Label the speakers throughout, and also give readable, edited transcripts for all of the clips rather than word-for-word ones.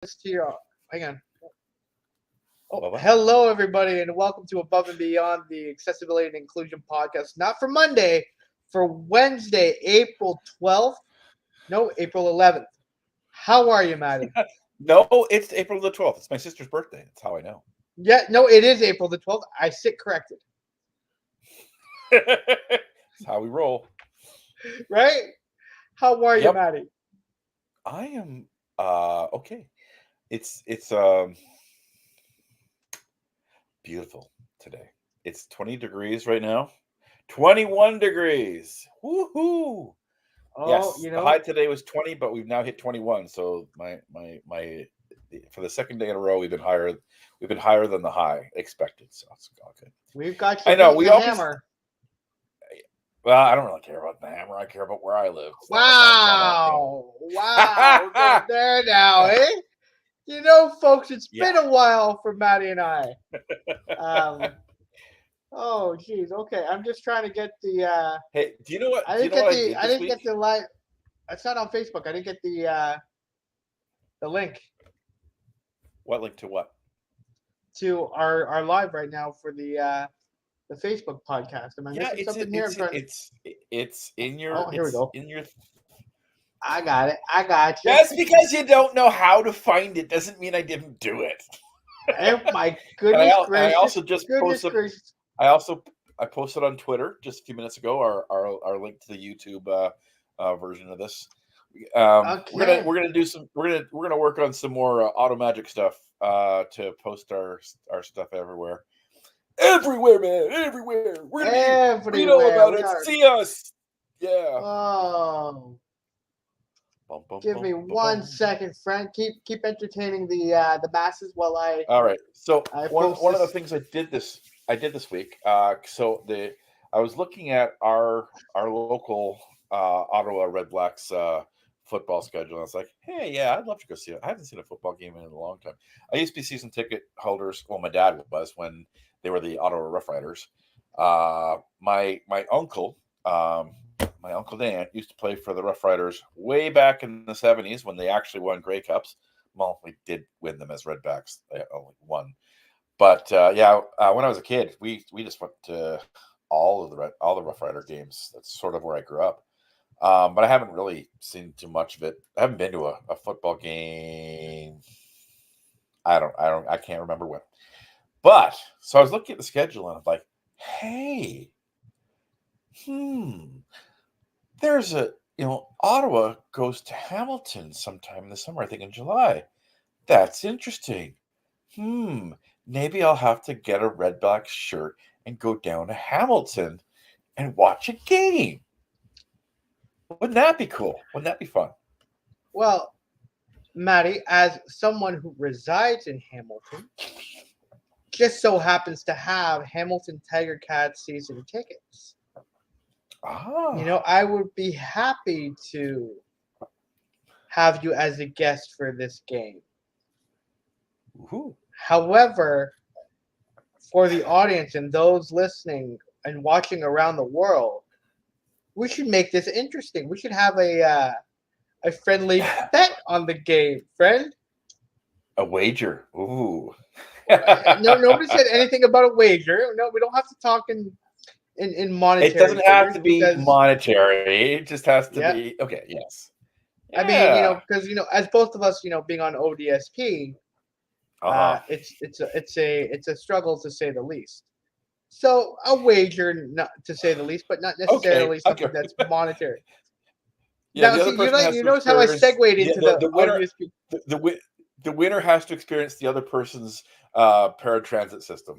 Speaker 1: To your hang on. Oh,
Speaker 2: Bubba.
Speaker 1: hello everybody, and welcome to Above and Beyond the Accessibility and Inclusion Podcast. Not for Monday, for Wednesday, April 12th. No, April 11th. How are you, Maddy?
Speaker 2: No, it's April the 12th. It's my sister's birthday. That's how I know.
Speaker 1: Yeah, no, it is April the 12th. I sit corrected.
Speaker 2: That's how we roll.
Speaker 1: Right? How are you,
Speaker 2: Yep.
Speaker 1: Maddy?
Speaker 2: I am okay. It's beautiful today. It's 20 degrees right now. 21 degrees. Woohoo!
Speaker 1: Oh,
Speaker 2: Yes, the high today was 20, but we've now hit 21. So my for the second day in a row we've been higher than the high expected. So it's all good.
Speaker 1: we've got you
Speaker 2: I know
Speaker 1: beating
Speaker 2: we
Speaker 1: the
Speaker 2: always
Speaker 1: hammer.
Speaker 2: well, I don't really care about the hammer. I care about where I live. It's not like I'm trying
Speaker 1: Wow, we're going
Speaker 2: to,
Speaker 1: there now, eh? You know, folks, it's
Speaker 2: yeah.
Speaker 1: been a while for Maddy and I. Um, Oh, geez. Okay, I'm just trying to get the.
Speaker 2: Hey, do you know what?
Speaker 1: I
Speaker 2: Do you
Speaker 1: didn't
Speaker 2: know what
Speaker 1: get
Speaker 2: I
Speaker 1: the.
Speaker 2: did
Speaker 1: I
Speaker 2: this
Speaker 1: didn't get
Speaker 2: week?
Speaker 1: the live. It's not on Facebook. I didn't get the link
Speaker 2: What link to what?
Speaker 1: to our live right now for the Facebook podcast. Am I
Speaker 2: Yeah,
Speaker 1: missing something here? I'm trying.
Speaker 2: it's in your
Speaker 1: Oh, here we go.
Speaker 2: in your.
Speaker 1: I got it. I got you.
Speaker 2: Just because you don't know how to find it doesn't mean I didn't do it.
Speaker 1: Oh my
Speaker 2: And
Speaker 1: goodness
Speaker 2: I
Speaker 1: gracious!
Speaker 2: also just
Speaker 1: Goodness
Speaker 2: posted.
Speaker 1: gracious!
Speaker 2: I posted on Twitter just a few minutes ago our link to the YouTube version of this.
Speaker 1: Okay.
Speaker 2: We're gonna do some we're gonna work on some more auto magic stuff to post our stuff everywhere, man, everywhere. We're gonna be read all
Speaker 1: Everywhere
Speaker 2: about
Speaker 1: we
Speaker 2: it,
Speaker 1: are.
Speaker 2: see us, yeah.
Speaker 1: Oh,
Speaker 2: Bum, bum,
Speaker 1: give me
Speaker 2: bum, bum,
Speaker 1: one
Speaker 2: bum.
Speaker 1: second, friend. Keep entertaining the masses while
Speaker 2: All right. So
Speaker 1: I
Speaker 2: one
Speaker 1: post
Speaker 2: one of the
Speaker 1: this.
Speaker 2: things I did this week. So the I was looking at our local Ottawa Red Blacks football schedule. I was like, hey, yeah, I'd love to go see it. I haven't seen a football game in a long time. I used to be season ticket holders. Well, my dad was when they were the Ottawa Rough Riders. Um, my uncle Dan used to play for the Rough Riders way back in the '70s when they actually won Grey Cups. Well, we did win them as Redbacks. They only won, but when I was a kid, we just went to all the Rough Rider games. That's sort of where I grew up. But I haven't really seen too much of it. I haven't been to a football game. I can't remember when. But so I was looking at the schedule and I'm like, hey, hmm, there's Ottawa goes to Hamilton sometime in the summer. I think in July. That's interesting. Hmm, maybe I'll have to get a Red Black shirt and go down to Hamilton and watch a game. Wouldn't that be cool? Wouldn't that be fun?
Speaker 1: Well, Maddie, as someone who resides in Hamilton, just so happens to have Hamilton Tiger Cats season tickets. You know,
Speaker 2: Ah,
Speaker 1: I would be happy to have you as a guest for this game.
Speaker 2: ooh.
Speaker 1: However, for the audience and those listening and watching around the world, we should make this interesting. We should have a friendly bet on the game, friend.
Speaker 2: A wager. Ooh.
Speaker 1: No, nobody said anything about a wager. No, we don't have to talk in
Speaker 2: It
Speaker 1: monetary
Speaker 2: doesn't have
Speaker 1: figures
Speaker 2: to be
Speaker 1: because
Speaker 2: monetary. It just has to
Speaker 1: yeah,
Speaker 2: be okay. Yes.
Speaker 1: I mean,
Speaker 2: Yeah.
Speaker 1: because as both of us, being on ODSP,
Speaker 2: Uh huh.
Speaker 1: it's a struggle to say the least. So a wager, not to say the least, but not
Speaker 2: Okay.
Speaker 1: necessarily
Speaker 2: Okay.
Speaker 1: something that's monetary.
Speaker 2: Yeah.
Speaker 1: Now,
Speaker 2: The other
Speaker 1: see,
Speaker 2: person has
Speaker 1: you
Speaker 2: to
Speaker 1: notice how I
Speaker 2: experience
Speaker 1: segued into the
Speaker 2: the winner.
Speaker 1: ODSP.
Speaker 2: The the winner has to experience the other person's paratransit system.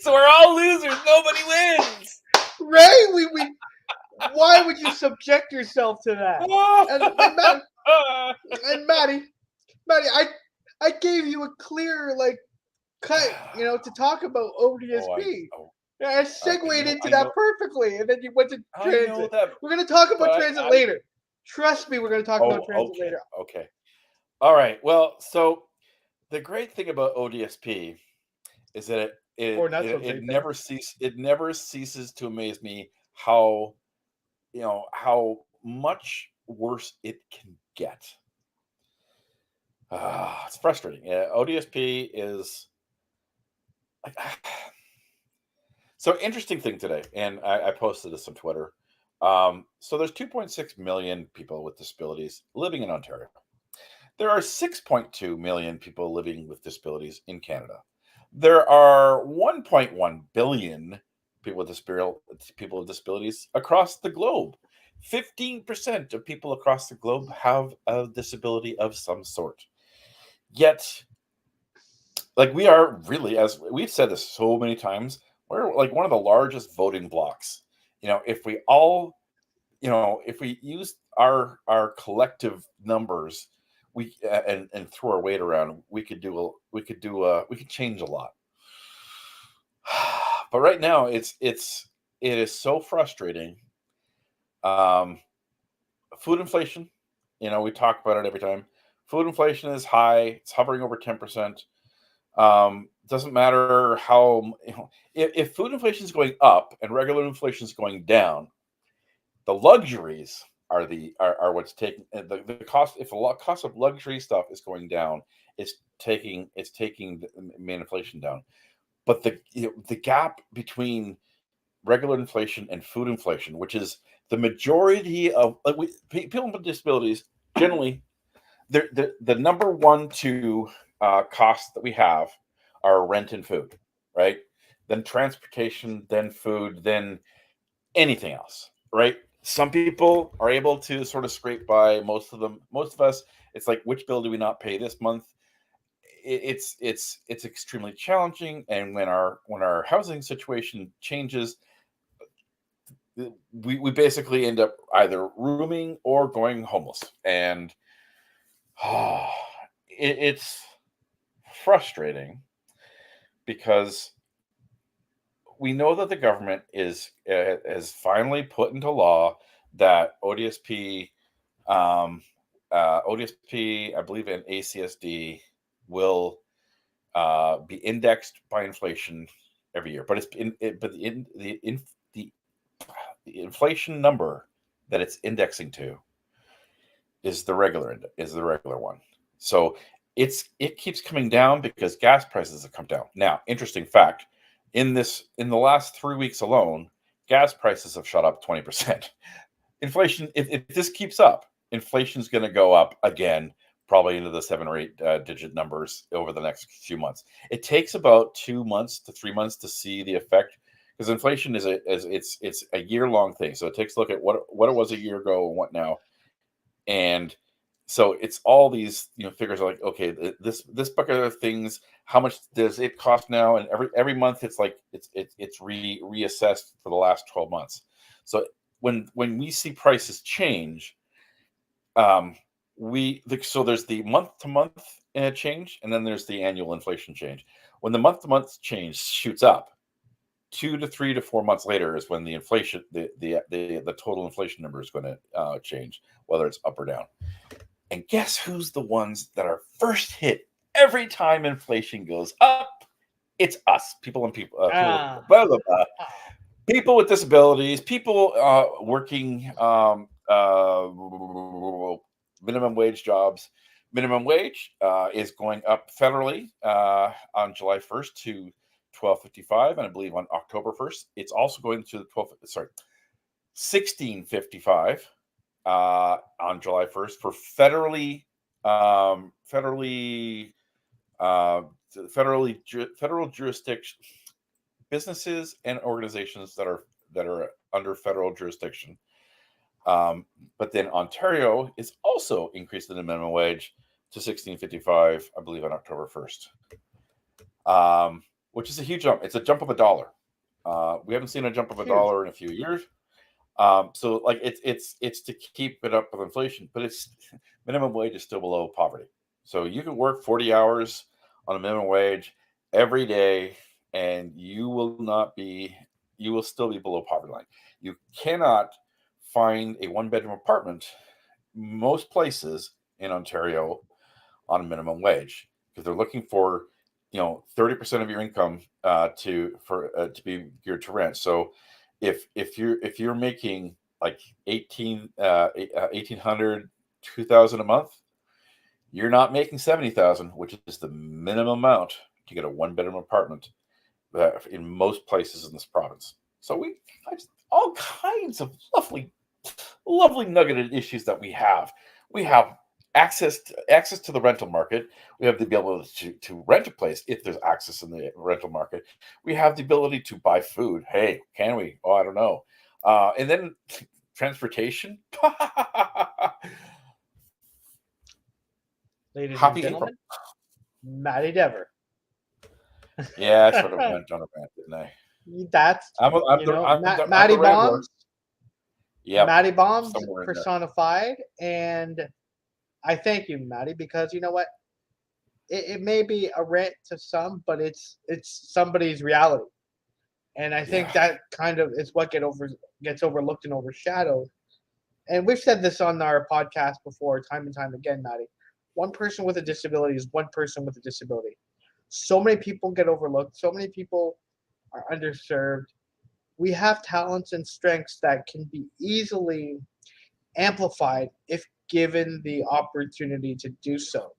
Speaker 2: So we're all losers. Nobody wins.
Speaker 1: Right? We. Why would you subject yourself to that? And Maddie, I gave you a clear cut, to talk about
Speaker 2: Oh,
Speaker 1: ODSP. I segued into that perfectly, and then you went to
Speaker 2: I know
Speaker 1: transit.
Speaker 2: that,
Speaker 1: We're gonna talk about
Speaker 2: but
Speaker 1: transit later. Trust me, we're gonna talk about
Speaker 2: oh,
Speaker 1: transit later.
Speaker 2: okay. All right. Well, so the great thing about ODSP is that
Speaker 1: Or not so great thing.
Speaker 2: it never ceases to amaze me how how much worse it can get. It's frustrating. ODSP is like, so interesting thing today, and I posted this on Twitter. So there's 2.6 million people with disabilities living in Ontario. There are 6.2 million people living with disabilities in Canada. There are 1.1 billion people with disabilities across the globe. 15% of people across the globe have a disability of some sort. Yet, like, we are really, as we've said this so many times, we're like one of the largest voting blocks. If we all, if we use our collective numbers, we and throw our weight around, we could change a lot. But right now, it is so frustrating. Food inflation, we talk about it every time. Food inflation is high. It's hovering over 10%. Doesn't matter how, if food inflation is going up and regular inflation is going down, the luxuries are what's taking the cost. If the cost of luxury stuff is going down, it's taking the main inflation down. But the gap between regular inflation and food inflation, which is the majority of people with disabilities, generally, the number one two costs that we have are rent and food, right? Then transportation, then food, then anything else, right? Some people are able to sort of scrape by. Most of us, it's like, which bill do we not pay this month? It's extremely challenging, and when our housing situation changes, we basically end up either rooming or going homeless, and it's frustrating because we know that the government has finally put into law that ODSP, I believe, and ACSD will be indexed by inflation every year. But the inflation number that it's indexing to is the regular one. So it keeps coming down because gas prices have come down. Now, interesting fact, in the last 3 weeks alone, gas prices have shot up 20%. Inflation, if this keeps up, inflation is going to go up again, probably into the 7 or 8 digit numbers over the next few months. It takes about 2 months to 3 months to see the effect, because inflation is a year-long thing. So it takes a look at what it was a year ago and what now. And so it's all these figures are like, okay, this bucket of things, how much does it cost now? And every month it's like it's reassessed for the last 12 months. So when we see prices change, so there's the month to month change, and then there's the annual inflation change. When the month to month change shoots up, 2 to 3 to 4 months later is when the inflation, the total inflation number is going to change, whether it's up or down. And guess who's the ones that are first hit every time inflation goes up? It's us, people blah, blah, blah. People with disabilities, people working minimum wage jobs. Minimum wage is going up federally on July 1st to $12.55, and I believe on October 1st it's also going to $16.55 on July 1st for federal jurisdiction businesses and organizations that are under federal jurisdiction. But then Ontario is also increasing the minimum wage to $16.55, I believe, on October 1st, which is a huge jump. It's a jump of $1. We haven't seen a jump of $1 in a few years. So like it's to keep it up with inflation, but it's minimum wage is still below poverty. So you can work 40 hours on a minimum wage every day, and you will still be below poverty line. You cannot find a 1-bedroom apartment most places in Ontario on a minimum wage, because they're looking for 30% of your income to be geared to rent. So if you're making like 1800, 2000 a month, you're not making 70,000, which is the minimum amount to get a 1-bedroom apartment in most places in this province. So we have all kinds of lovely nuggeted issues that we have. We have access to the rental market. We have the ability to rent a place if there's access in the rental market. We have the ability to buy food. Hey, can we? Oh, I don't know. And then transportation.
Speaker 1: Ladies and
Speaker 2: Happy April.
Speaker 1: gentlemen, Maddy Dever.
Speaker 2: Yeah, I sort of went on a rant, didn't I?
Speaker 1: That's Maddy Bombs.
Speaker 2: Yeah,
Speaker 1: Maddy Bombs
Speaker 2: somewhere in there.
Speaker 1: personified, and I thank you, Maddy, because you know what? It may be a rant to some, but it's somebody's reality, and I think that kind of is what gets overlooked and overshadowed. And we've said this on our podcast before, time and time again, Maddy. One person with a disability is one person with a disability. So many people get overlooked. So many people are underserved. We have talents and strengths that can be easily amplified if given the opportunity to do so.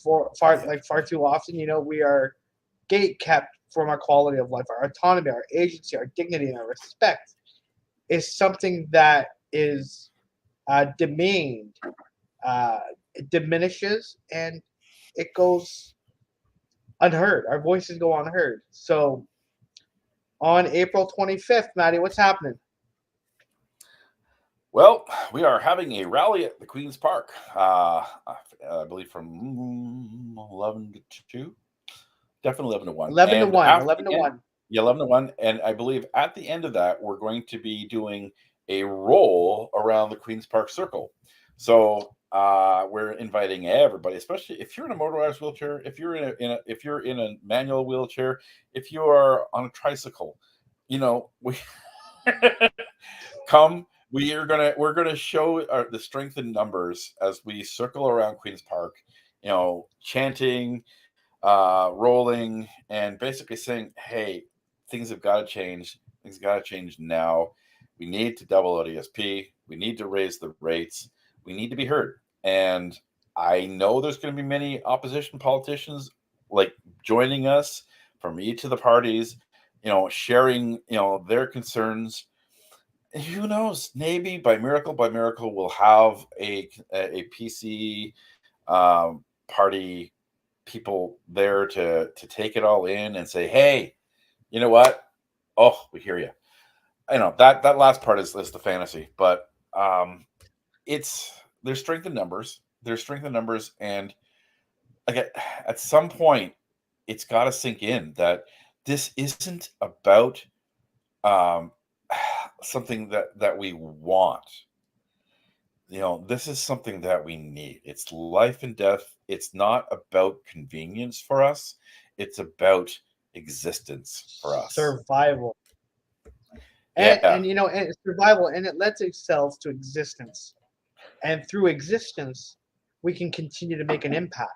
Speaker 1: Far too often, we are gate kept from our quality of life, our autonomy, our agency, our dignity, and our respect is something that is demeaned, it diminishes, and it goes unheard. Our voices go unheard. So on April 25th, Maddy, what's happening?
Speaker 2: Well, we are having a rally at the Queen's Park, I believe from 11 to 2. Definitely 11 to 1.
Speaker 1: 11 to 1. 11 to 1.
Speaker 2: Yeah, 11 to 1. And I believe at the end of that, we're going to be doing a roll around the Queen's Park Circle. So we're inviting everybody, especially if you're in a motorized wheelchair, if you're in a manual wheelchair, if you are on a tricycle, we come. We're gonna show the strength in numbers as we circle around Queen's Park, chanting, rolling, and basically saying, "Hey, things have got to change. Things got to change now. We need to double ODSP. We need to raise the rates. We need to be heard." And I know there's going to be many opposition politicians joining us from each of the parties, sharing their concerns. Who knows? Maybe by miracle, we'll have a PC party people there to take it all in and say, "Hey, you know what? Oh, we hear you." I know that last part is the fantasy, but there's strength in numbers. There's strength in numbers, and at some point, it's got to sink in that this isn't about something that we want. This is something that we need. It's life and death. It's not about convenience for us. It's about existence for us.
Speaker 1: Survival. And and survival, and it lends itself to existence. And through existence, we can continue to make an impact.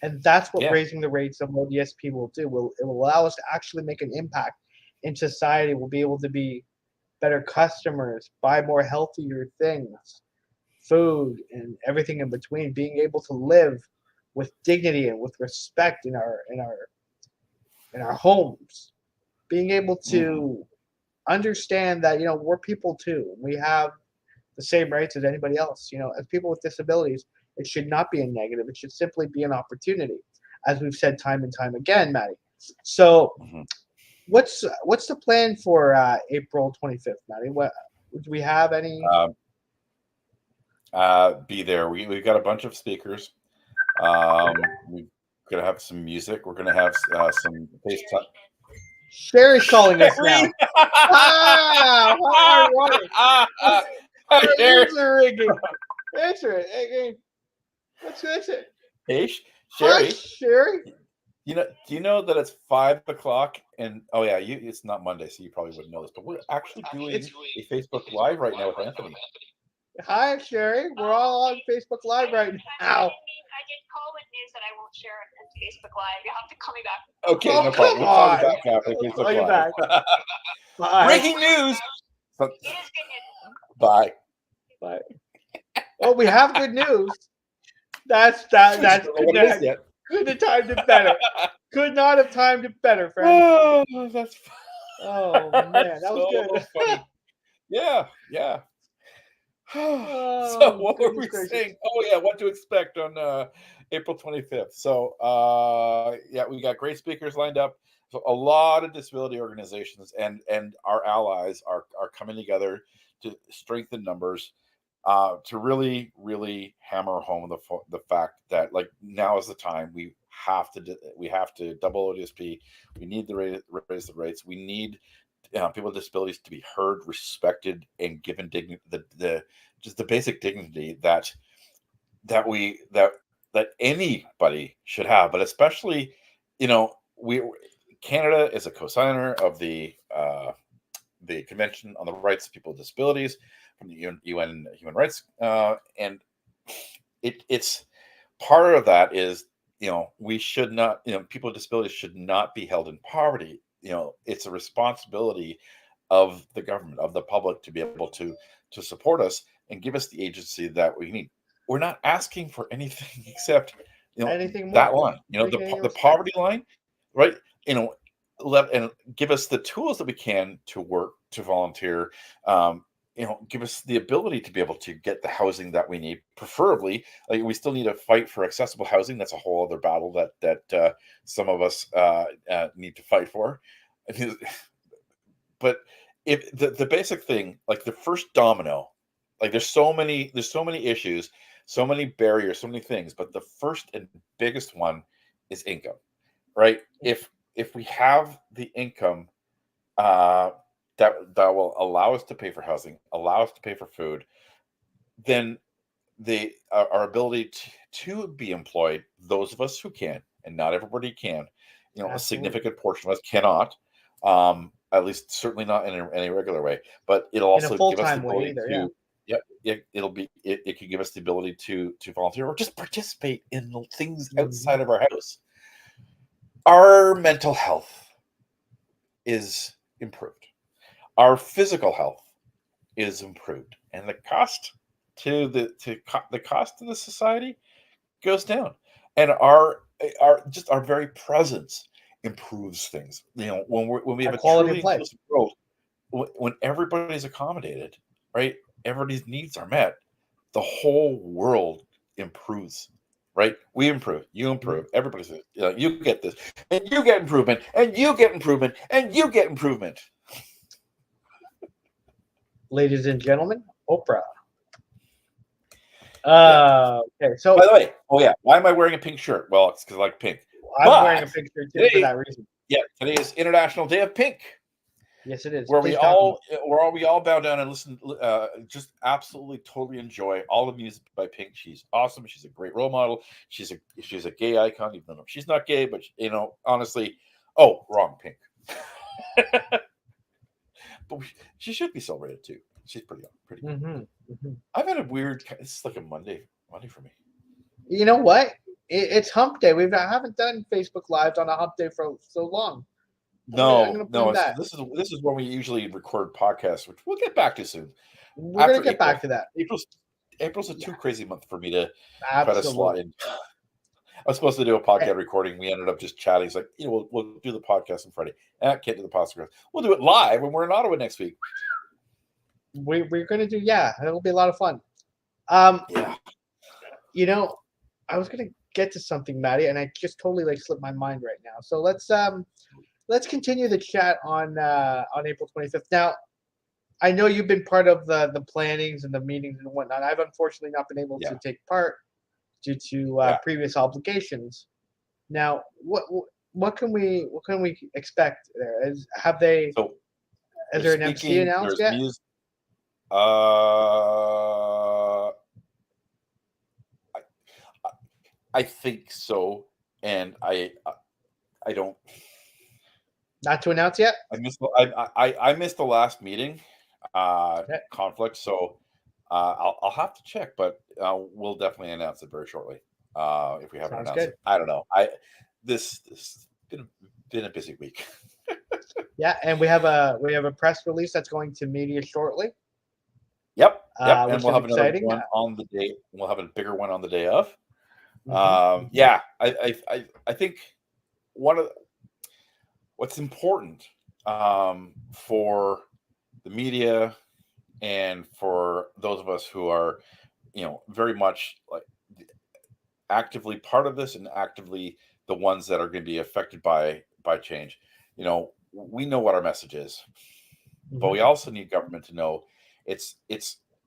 Speaker 1: And that's what raising the rates of ODSP will do. It will allow us to actually make an impact in society. We'll be able to be better customers, buy more healthier things, food, and everything in between. Being able to live with dignity and with respect in our homes. Being able to understand that we're people too. We have the same rights as anybody else. As people with disabilities, it should not be a negative. It should simply be an opportunity, as we've said time and time again, Maddy. So, what's the plan for April 25th, Maddy? What do we have any?
Speaker 2: Be there. We've got a bunch of speakers. We're gonna have some music. We're gonna have some FaceTime.
Speaker 1: Sherry's calling us now. How ironic. Ringing. Answer it. Hey, what's it?
Speaker 2: Hey, Sherry.
Speaker 1: Hi, Sherry.
Speaker 2: Do you know that it's 5:00 and it's not Monday, so you probably wouldn't know this, but we're actually doing a Facebook Live right now with Anthony.
Speaker 1: Hi, Sherry. We're all on Facebook Live right now.
Speaker 3: I did call with news that I won't share it on Facebook Live. You have to call me back.
Speaker 2: Okay, no problem. We'll call you back after Facebook Live.
Speaker 1: Bye.
Speaker 2: Breaking news! But,
Speaker 3: It is good news.
Speaker 2: bye.
Speaker 1: But well, we have good news. That's
Speaker 2: I
Speaker 1: that's
Speaker 2: don't know what it is yet.
Speaker 1: couldn't have timed it better. Could not have timed it better, friend.
Speaker 2: Oh, that's
Speaker 1: Oh man, that was
Speaker 2: so
Speaker 1: good.
Speaker 2: funny. Yeah. So
Speaker 1: Oh
Speaker 2: what were we
Speaker 1: goodness gracious.
Speaker 2: saying? Oh yeah, what to expect on April 25th. So yeah, we got great speakers lined up. So a lot of disability organizations and our allies are coming together to strengthen numbers, to really hammer home the fact that like now is the time we have to double ODSP. We need to raise the rates. We need people with disabilities to be heard, respected, and given dignity, the just the basic dignity that anybody should have, but especially, we Canada is a co-signer of the Convention on the Rights of People with Disabilities from the UN Human Rights, and it's part of that is we should not, people with disabilities should not be held in poverty. It's a responsibility of the government, of the public, to be able to support us and give us the agency that we need. We're not asking for anything except
Speaker 1: Anything
Speaker 2: that
Speaker 1: more?
Speaker 2: line,
Speaker 1: Appreciating
Speaker 2: the
Speaker 1: respect.
Speaker 2: poverty line, right? Let and give us the tools that we can to work, to volunteer, give us the ability to be able to get the housing that we need. Preferably, like, we still need to fight for accessible housing. That's a whole other battle that some of us need to fight for. But if the basic thing, like the first domino, like there's so many issues, so many barriers, so many things, but the first and biggest one is income, right? If we have the income, that will allow us to pay for housing, allow us to pay for food, then our ability to be employed, those of us who can, and not everybody can, a
Speaker 1: Absolutely.
Speaker 2: significant portion of us cannot, at least certainly not in any regular way, but it'll
Speaker 1: In a
Speaker 2: also give us the
Speaker 1: full-time way
Speaker 2: ability
Speaker 1: either,
Speaker 2: to, it could give us the ability to volunteer or just participate in the things outside of our house. Our mental health is improved. Our physical health is improved, and the cost to the cost to the society goes down, and our very presence improves things. When we have
Speaker 1: Our
Speaker 2: a
Speaker 1: quality
Speaker 2: truly
Speaker 1: of life.
Speaker 2: inclusive world, when everybody's accommodated, right? Everybody's needs are met. The whole world improves, right? We improve, you improve, everybody's, you get this, and you get improvement, and you get improvement, and you get improvement.
Speaker 1: Ladies and gentlemen, Oprah.
Speaker 2: Yeah.
Speaker 1: Okay, so
Speaker 2: By the way, why am I wearing a pink shirt? Well, it's because I like pink.
Speaker 1: I'm
Speaker 2: But
Speaker 1: wearing a pink shirt too for that reason.
Speaker 2: Yeah, today is International Day of Pink,
Speaker 1: Yes, it is.
Speaker 2: where
Speaker 1: Please
Speaker 2: we
Speaker 1: talk
Speaker 2: all bow down and listen, just absolutely totally enjoy all the music by Pink. She's awesome. She's a great role model. She's a gay icon, even though she's not gay, but honestly, wrong, Pink. But she should be celebrated too. She's pretty good. I've had a weird. This is like a Monday for me.
Speaker 1: You know what? It's Hump Day. I haven't done Facebook Lives on a Hump Day for so long. I'm gonna blame that.
Speaker 2: This is when we usually record podcasts, which we'll get back to soon.
Speaker 1: We're gonna get back to that.
Speaker 2: April's a too crazy month for me to try to slot
Speaker 1: Absolutely.
Speaker 2: in. I was supposed to do a podcast recording. We ended up just chatting. It's like, we'll do the podcast on Friday. Can't do the podcast. We'll do it live when we're in Ottawa next week.
Speaker 1: We're gonna do, it'll be a lot of fun.
Speaker 2: Yeah.
Speaker 1: I was gonna get to something, Maddy, and I just totally slipped my mind right now. So let's continue the chat on April 25th. Now, I know you've been part of the plannings and the meetings and whatnot. I've unfortunately not been able to take part due to previous obligations. Now, what can we expect there? Is there an MC announced yet?
Speaker 2: I think so, and I don't.
Speaker 1: Not to announce yet.
Speaker 2: I missed the last meeting conflict, so I'll have to check, but we'll definitely announce it very shortly if we haven't announced it. I don't know. This has been a busy week.
Speaker 1: Yeah, and we have a press release that's going to media shortly,
Speaker 2: Yep.
Speaker 1: which
Speaker 2: And we'll
Speaker 1: is
Speaker 2: have another
Speaker 1: exciting.
Speaker 2: one on the day. We'll have a bigger one on the day of.
Speaker 1: Mhm.
Speaker 2: Yeah, I think one of what's important for the media and for those of us who are, very much like actively part of this and actively the ones that are going to be affected by change. We know what our message is, but we
Speaker 1: Mhm.
Speaker 2: also need government to know it's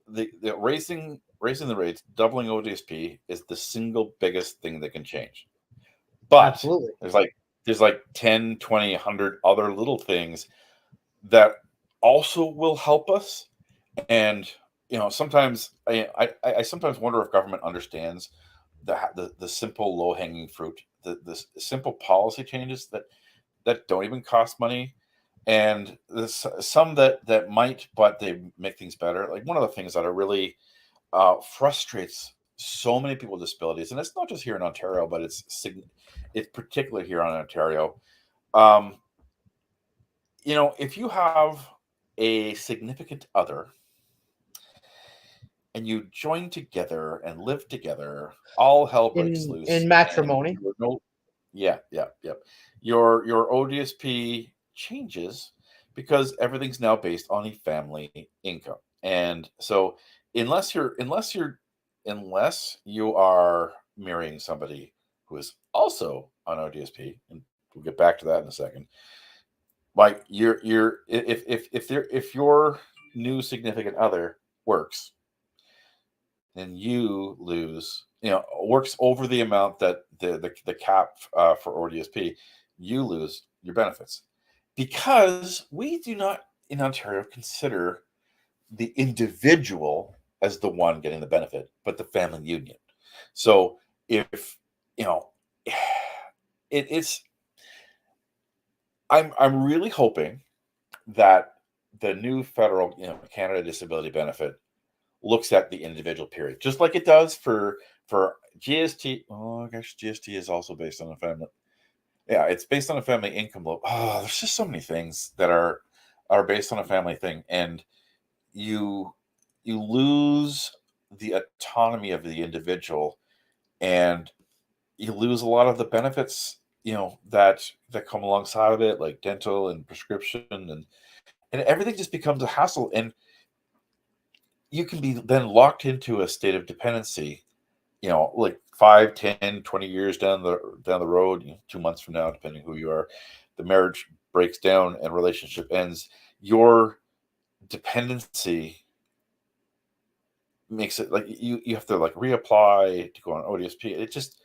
Speaker 2: the raising the rates, doubling ODSP is the single biggest thing that can change. But
Speaker 1: Absolutely.
Speaker 2: there's like 10, 20, 100 other little things that also will help us. And sometimes I sometimes wonder if government understands the simple low hanging fruit, the simple policy changes that don't even cost money, and some that might, but they make things better. Like one of the things that are really frustrates so many people with disabilities, and it's not just here in Ontario, but it's particularly here in Ontario. Um, if you have a significant other and you join together and live together, all hell breaks loose,
Speaker 1: In
Speaker 2: and
Speaker 1: matrimony.
Speaker 2: you're no, yeah, yeah, yeah. Your ODSP changes because everything's now based on a family income, and so unless you are marrying somebody who is also on ODSP, and we'll get back to that in a second. Like you're if your new significant other works, then you lose, works over the amount that the cap for ODSP, you lose your benefits, because we do not in Ontario consider the individual as the one getting the benefit, but the family union. So if you know, it's I'm really hoping that the new federal, Canada Disability Benefit looks at the individual period, just like it does for GST. Oh gosh, GST is also based on a family. Yeah, it's based on a family income. Oh, there's just so many things that are based on a family thing, and you you lose the autonomy of the individual, and you lose a lot of the benefits, that come alongside of it, like dental and prescription, and everything just becomes a hassle, and you can be then locked into a state of dependency, like 5, 10, 20 years down the road, 2 months from now, depending who you are, the marriage breaks down and relationship ends. Your dependency makes it like you have to like reapply to go on ODSP. It just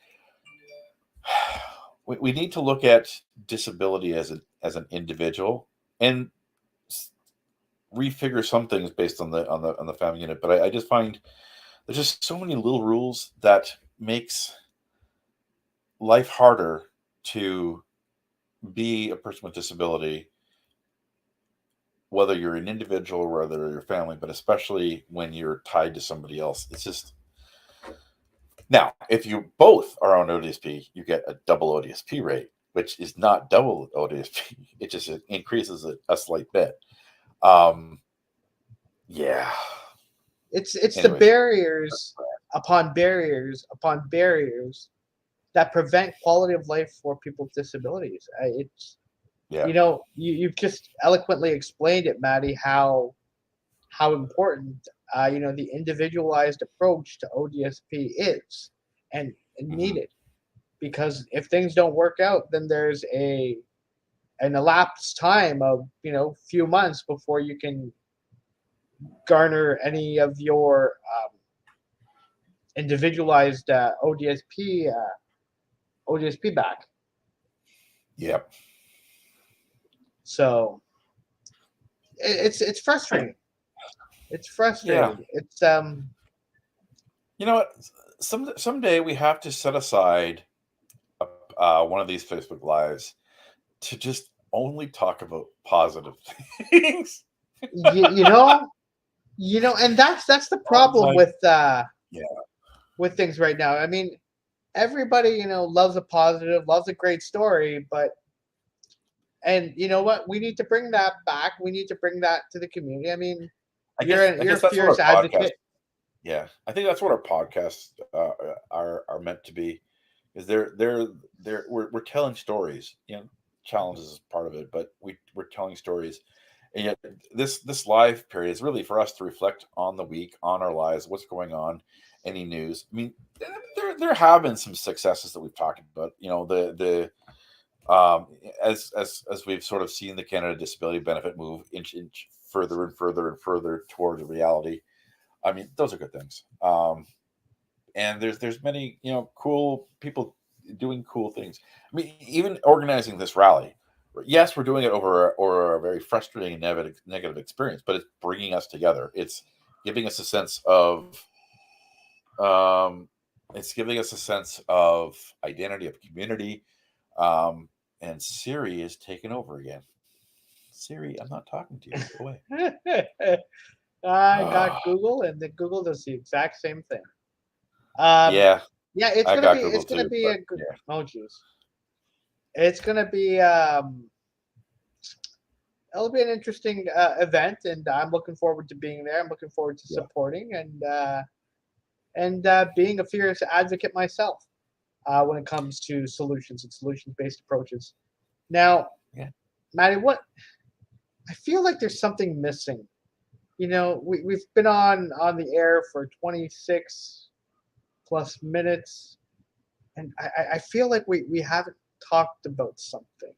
Speaker 2: we need to look at disability as an individual and refigure some things based on the family unit. But I just find there's just so many little rules that makes life harder to be a person with disability, whether you're an individual or whether you're a family, but especially when you're tied to somebody else. It's just now, if you both are on ODSP, you get a double ODSP rate, which is not double ODSP. It just increases it a slight bit. Um, yeah.
Speaker 1: It's the
Speaker 2: Anyways,
Speaker 1: barriers upon barriers that prevent quality of life for people with disabilities. It's
Speaker 2: yeah.
Speaker 1: you've just eloquently explained it, Maddie, how important the individualized approach to ODSP is and
Speaker 2: Hmm.
Speaker 1: needed, because if things don't work out, then there's an elapsed time of few months before you can garner any of your individualized ODSP back.
Speaker 2: Yep.
Speaker 1: So it's frustrating. It's
Speaker 2: Yeah.
Speaker 1: frustrating. It's
Speaker 2: You know what? Someday we have to set aside one of these Facebook lives to just only talk about positive things.
Speaker 1: you, you know and that's the
Speaker 2: Oh
Speaker 1: problem
Speaker 2: my, yeah.
Speaker 1: with things right now. I mean, everybody loves a positive, loves a great story, but And you know what? We need to bring that back. We need to bring that to the community. I mean,
Speaker 2: I
Speaker 1: you're
Speaker 2: guess
Speaker 1: a,
Speaker 2: I
Speaker 1: you're
Speaker 2: guess
Speaker 1: a
Speaker 2: that's what our
Speaker 1: fierce
Speaker 2: podcast.
Speaker 1: advocate.
Speaker 2: Yeah, I think that's what our podcasts are meant to be. Is we're telling stories. You know, challenges is part of it, but we're telling stories. And yet this live period is really for us to reflect on the week, on our lives, what's going on, any news. I mean, there have been some successes that we've talked about. You know, the as we've sort of seen the Canada Disability Benefit move inch further and further and further towards reality. I mean, those are good things. And there's many cool people doing cool things. I mean, even organizing this rally. Yes, we're doing it over a very frustrating and negative experience, but it's bringing us together. It's giving us a sense of identity, of community. And Siri is taking over again. Siri, I'm not talking to you. Go away.
Speaker 1: I got Google, and then Google does the exact same thing. Um,
Speaker 2: Yeah,
Speaker 1: yeah,
Speaker 2: I got Google
Speaker 1: it's gonna
Speaker 2: too,
Speaker 1: be
Speaker 2: but
Speaker 1: a good.
Speaker 2: yeah,
Speaker 1: Oh, jeez, it's gonna be it'll be an interesting event, and I'm looking forward to being there. I'm looking forward to
Speaker 2: yeah.
Speaker 1: supporting and being a fierce advocate myself when it comes to solutions and solutions-based approaches. Now,
Speaker 2: Yeah.
Speaker 1: Maddie, what I feel like there's something missing. You know, we've been on the air for 26 plus minutes, and I feel like we haven't talked about something.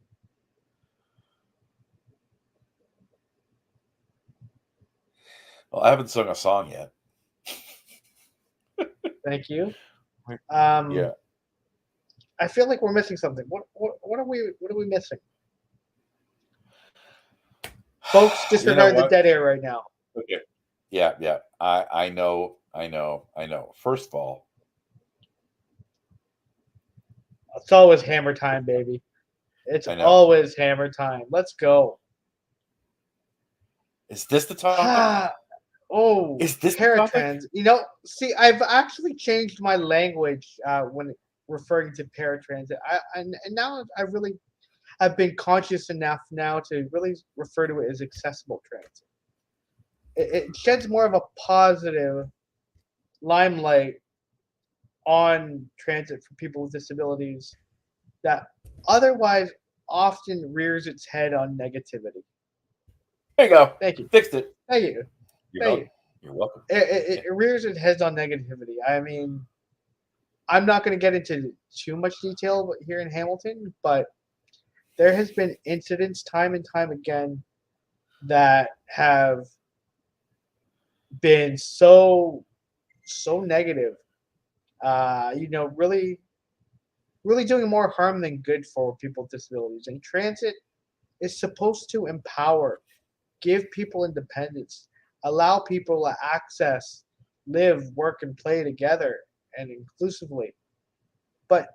Speaker 2: Well, I haven't sung a song yet.
Speaker 1: Thank you.
Speaker 2: Yeah.
Speaker 1: I feel like we're missing something. What are we missing? Folks,
Speaker 2: You know
Speaker 1: disregard the
Speaker 2: what?
Speaker 1: dead air right now.
Speaker 2: Okay. Yeah. I know. First of all,
Speaker 1: It's always hammer time, baby. It's
Speaker 2: I know.
Speaker 1: always hammer time. Let's go.
Speaker 2: Is this the topic?
Speaker 1: Oh,
Speaker 2: Is this the topic?
Speaker 1: paratrans. You know, see, I've actually changed my language when referring to paratransit. And now I've been conscious enough now to really refer to it as accessible transit. It sheds more of a positive limelight on transit for people with disabilities that otherwise often rears its head on negativity.
Speaker 2: There you go.
Speaker 1: Thank you.
Speaker 2: Fixed it.
Speaker 1: Thank you. Thank you.
Speaker 2: You're welcome.
Speaker 1: It rears its head on negativity. I mean, I'm not going to get into too much detail here in Hamilton, but there has been incidents time and time again that have been so negative. You know, really doing more harm than good for people with disabilities. And transit is supposed to empower, give people independence, allow people to access, live, work, and play together and inclusively. But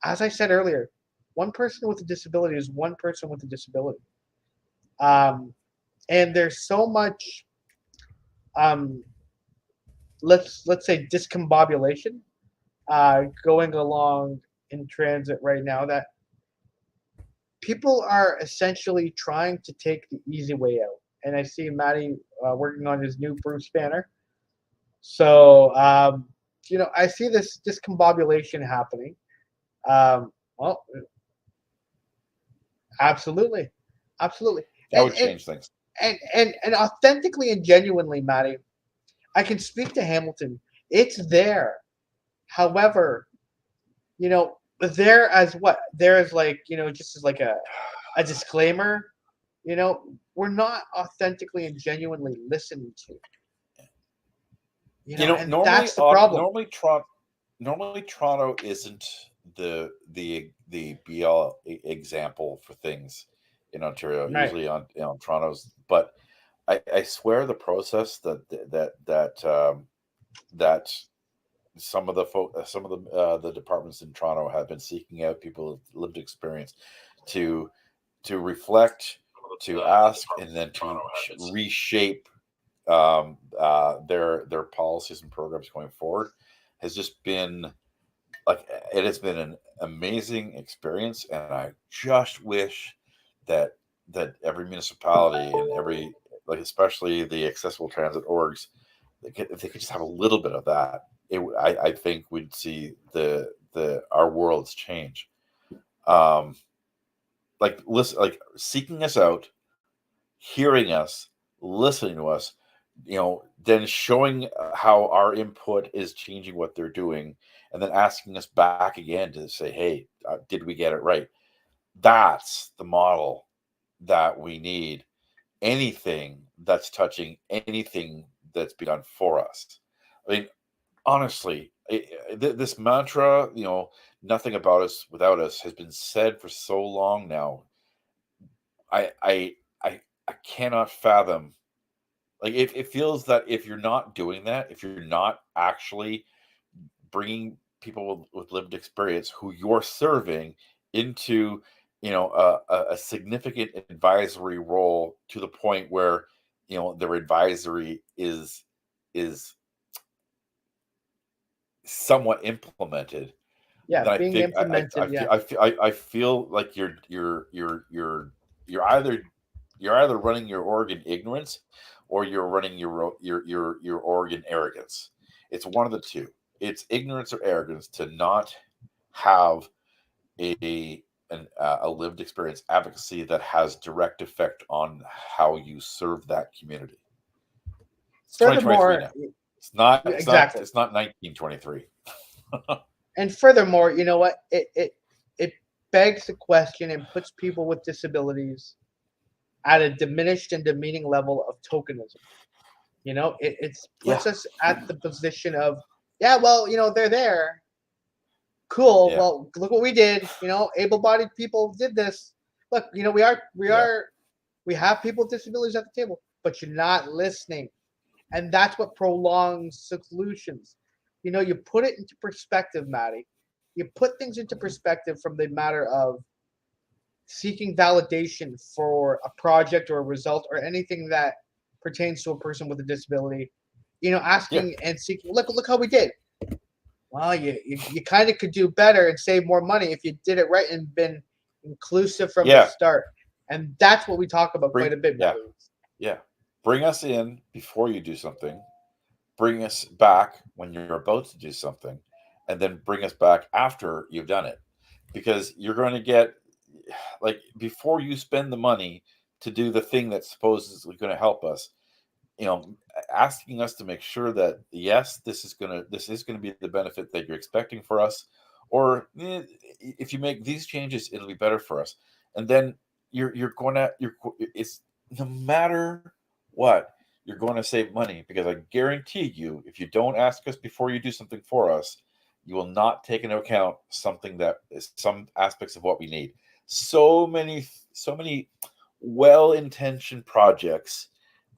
Speaker 1: as I said earlier, one person with a disability is one person with a disability. Um, and there's so much, um, let's say, discombobulation going along in transit right now that people are essentially trying to take the easy way out. And I see Maddy working on his new Bruce Banner. So, you know, I see this discombobulation happening. Well, absolutely, absolutely,
Speaker 2: That
Speaker 1: and
Speaker 2: would
Speaker 1: and
Speaker 2: change things.
Speaker 1: and authentically and genuinely, Maddie, I can speak to Hamilton. It's there. However, you know, there as what? There is like, you know, just as like a disclaimer. You know, we're not authentically and genuinely listened to. You
Speaker 2: You
Speaker 1: know,
Speaker 2: know,
Speaker 1: and that's the problem.
Speaker 2: normally Toronto isn't the be all example for things in Ontario.
Speaker 1: Right.
Speaker 2: Usually on Toronto's, but I swear the process that some of the departments in Toronto have been seeking out people with lived experience to reflect, to ask, and then to reshape their policies and programs going forward has just been it has been an amazing experience, and I just wish that that every municipality and every, like, especially the accessible transit orgs, if they could just have a little bit of that, I think we'd see our worlds change. Like, listen, like, seeking us out, hearing us, listening to us, then showing how our input is changing what they're doing, and then asking us back again to say, hey, did we get it right? That's the model that we need. Anything that's touching anything that's being done for us. I mean, honestly, this mantra, nothing about us without us, has been said for so long now. I cannot fathom. Like, it feels that if you're not doing that, if you're not actually bringing people with lived experience who you're serving into, a significant advisory role, to the point where, their advisory is somewhat implemented,
Speaker 1: Yeah,
Speaker 2: then I
Speaker 1: being
Speaker 2: think
Speaker 1: implemented. Yeah,
Speaker 2: I feel like you're either running your org in ignorance, or you're running your org in arrogance. It's one of the two. It's ignorance or arrogance to not have a lived experience advocacy that has direct effect on how you serve that community. It's 2023
Speaker 1: furthermore,
Speaker 2: now. It's not. It's not.
Speaker 1: exactly.
Speaker 2: It's not 1923.
Speaker 1: And furthermore, you know what? It begs the question and puts people with disabilities at a diminished and demeaning level of tokenism. It
Speaker 2: Yeah.
Speaker 1: puts us at the position of, yeah, well, they're there. Cool.
Speaker 2: Yeah.
Speaker 1: Well, look what we did. Able-bodied people did this. Look,
Speaker 2: Yeah.
Speaker 1: we have people with disabilities at the table, but you're not listening. And that's what prolongs solutions. You put it into perspective, Maddy. You put things into perspective from the matter of seeking validation for a project or a result or anything that pertains to a person with a disability. Asking and seeking. Look how we did. Well, you kind of could do better and save more money if you did it right and been inclusive from the
Speaker 2: Yeah.
Speaker 1: start. And that's what we talk about quite a bit,
Speaker 2: Yeah.
Speaker 1: Maddy.
Speaker 2: Yeah. Bring us in before you do something. Bring us back when you're about to do something, and then bring us back after you've done it. Because you're going to get, like, before you spend the money to do the thing that's supposedly going to help us, asking us to make sure that, yes, this is going to be the benefit that you're expecting for us, or if you make these changes, it'll be better for us. And then it's, no matter what, you're going to save money, because I guarantee you, if you don't ask us before you do something for us, you will not take into account something that is some aspects of what we need. So many well-intentioned projects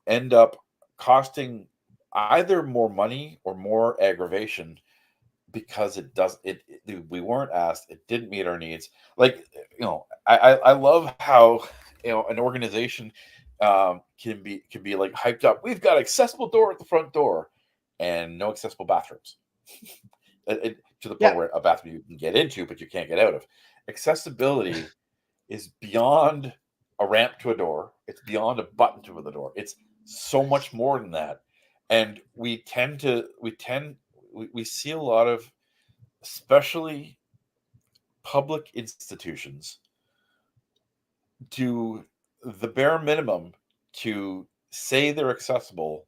Speaker 2: end up costing either more money or more aggravation, because we weren't asked, it didn't meet our needs. Like, I love how, an organization can be like hyped up. We've got accessible door at the front door, and no accessible bathrooms. To the point
Speaker 1: Yeah.
Speaker 2: where a bathroom you can get into, but you can't get out of. Accessibility is beyond a ramp to a door. It's beyond a button to the door. It's so much more than that. And we see a lot of, especially public institutions, do the bare minimum to say they're accessible,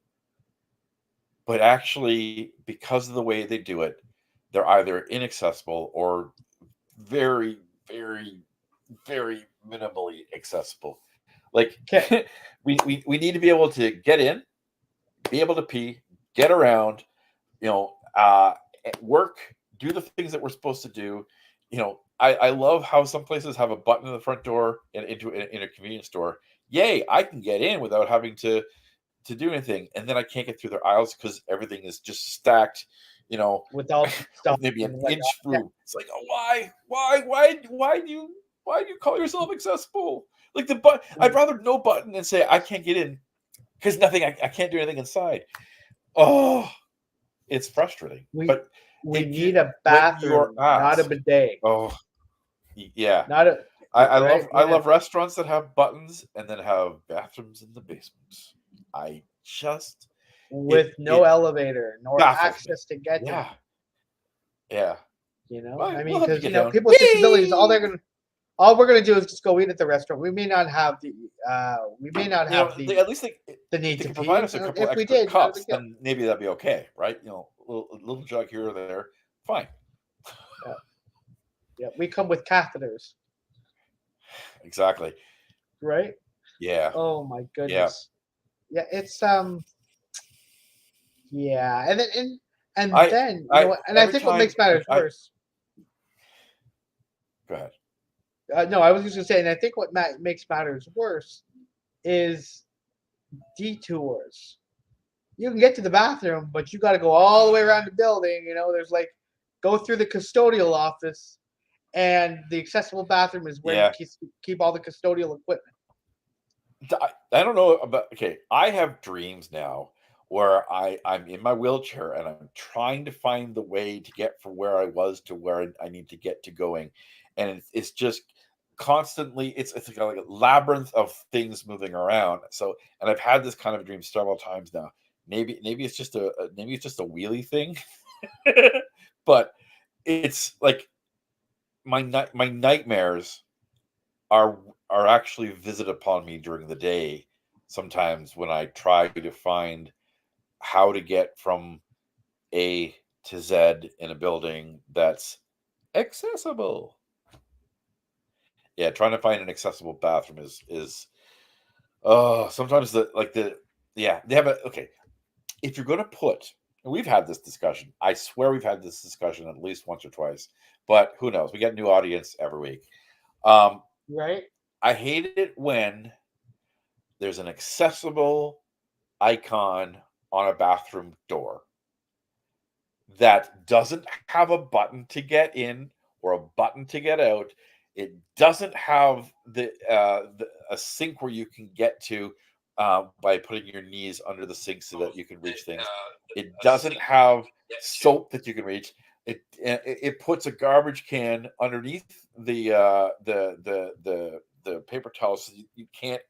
Speaker 2: but actually, because of the way they do it, they're either inaccessible or very, very, very minimally accessible. Like,
Speaker 1: Okay.
Speaker 2: we need to be able to get in, be able to pee, get around, work, do the things that we're supposed to do. I love how some places have a button in the front door and in a convenience store. Yay, I can get in without having to do anything, and then I can't get through their aisles because everything is just stacked,
Speaker 1: With all stuff.
Speaker 2: with maybe an
Speaker 1: and whatnot.
Speaker 2: inch
Speaker 1: Yeah.
Speaker 2: through. It's like, oh, why do you call yourself accessible? Like, I'd rather no button than say I can't get in because I can't do anything inside. Oh, it's frustrating. But
Speaker 1: We need a bathroom, not a bidet.
Speaker 2: oh, yeah,
Speaker 1: Not a
Speaker 2: I
Speaker 1: right?
Speaker 2: I love restaurants that have buttons and then have bathrooms in the basements. I just
Speaker 1: With no
Speaker 2: it
Speaker 1: elevator nor
Speaker 2: baffles me.
Speaker 1: access to get to them.
Speaker 2: Yeah, yeah.
Speaker 1: I mean,
Speaker 2: We'll have to
Speaker 1: because
Speaker 2: get down.
Speaker 1: people with disabilities, all we're gonna do is just go eat at the restaurant. We may not have the
Speaker 2: At least
Speaker 1: the
Speaker 2: if
Speaker 1: need
Speaker 2: they
Speaker 1: to
Speaker 2: can
Speaker 1: pee.
Speaker 2: provide us a couple
Speaker 1: If we
Speaker 2: extra
Speaker 1: did, not a
Speaker 2: cups,
Speaker 1: big deal.
Speaker 2: then maybe that'd be okay, right? A little jug here or there, fine.
Speaker 1: Yeah, we come with catheters,
Speaker 2: Exactly.
Speaker 1: right?
Speaker 2: Yeah,
Speaker 1: Oh my
Speaker 2: yeah.
Speaker 1: goodness. Yeah, it's yeah, and
Speaker 2: I
Speaker 1: then
Speaker 2: I
Speaker 1: and I
Speaker 2: every
Speaker 1: think what
Speaker 2: time
Speaker 1: makes matters
Speaker 2: I
Speaker 1: worse.
Speaker 2: go ahead.
Speaker 1: No, I was just gonna say, and I think what makes matters worse is detours. You can get to the bathroom, but you got to go all the way around the building. There's like go through the custodial office, and the accessible bathroom is where you
Speaker 2: Yeah.
Speaker 1: keep all the custodial equipment.
Speaker 2: I don't know about okay. I have dreams now where I'm in my wheelchair and I'm trying to find the way to get from where I was to where I need to get to going, and it's just constantly it's like a labyrinth of things moving around. So, and I've had this kind of dream several times now. Maybe it's just maybe it's just a wheelie thing, but it's like my nightmares are are actually visited upon me during the day sometimes when I try to find how to get from A to Z in a building that's accessible. Yeah, trying to find an accessible bathroom is oh sometimes the yeah, they have a okay. If you're gonna put and we've had this discussion, I swear we've had this discussion at least once or twice, but who knows? We get a new audience every week. Um,
Speaker 1: Right?
Speaker 2: I hate it when there's an accessible icon on a bathroom door that doesn't have a button to get in or a button to get out. It doesn't have a sink where you can get to by putting your knees under the sink so that you can reach things. It doesn't have soap that you can reach. It puts a garbage can underneath the paper towel so you can't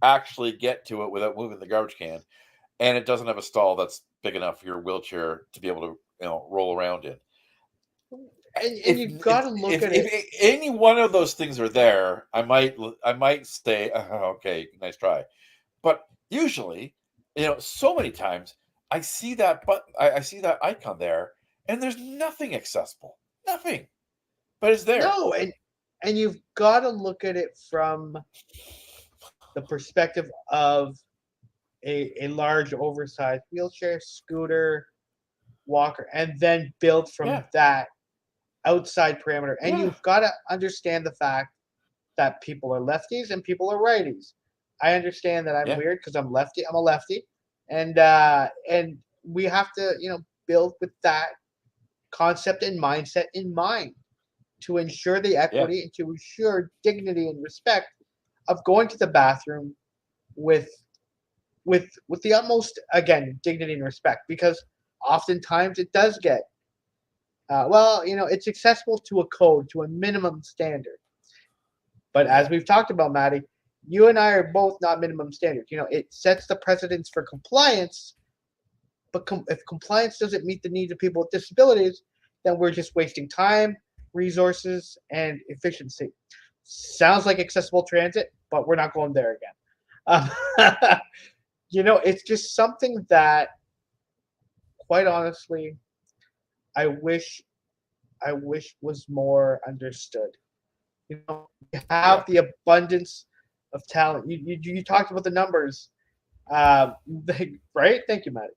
Speaker 2: actually get to it without moving the garbage can, and it doesn't have a stall that's big enough for your wheelchair to be able to roll around in.
Speaker 1: And you've got to look at it.
Speaker 2: If any one of those things are there, I might say okay, nice try, but usually, so many times I see that button, I see that icon there, and there's nothing accessible, nothing, but it's there.
Speaker 1: No, and you've got to look at it from the perspective of a large, oversized wheelchair, scooter, walker, and then build from
Speaker 2: Yeah,
Speaker 1: that outside parameter. And
Speaker 2: yeah,
Speaker 1: you've got to understand the fact that people are lefties and people are righties. I understand that I'm
Speaker 2: yeah,
Speaker 1: weird because I'm lefty. I'm a lefty, and we have to build with that concept and mindset in mind to ensure the
Speaker 2: yeah,
Speaker 1: equity and to ensure dignity and respect of going to the bathroom with with the utmost again dignity and respect because oftentimes it does get it's accessible to a code to a minimum standard. But as
Speaker 2: yeah,
Speaker 1: we've talked about, Maddie, you and I are both not minimum standard. It sets the precedence for compliance, but if compliance doesn't meet the needs of people with disabilities, then we're just wasting time, resources, and efficiency. Sounds like accessible transit, but we're not going there again. It's just something that, quite honestly, I wish was more understood. We have
Speaker 2: yeah,
Speaker 1: the abundance of talent. You talked about the numbers, right? Thank you, Maddie.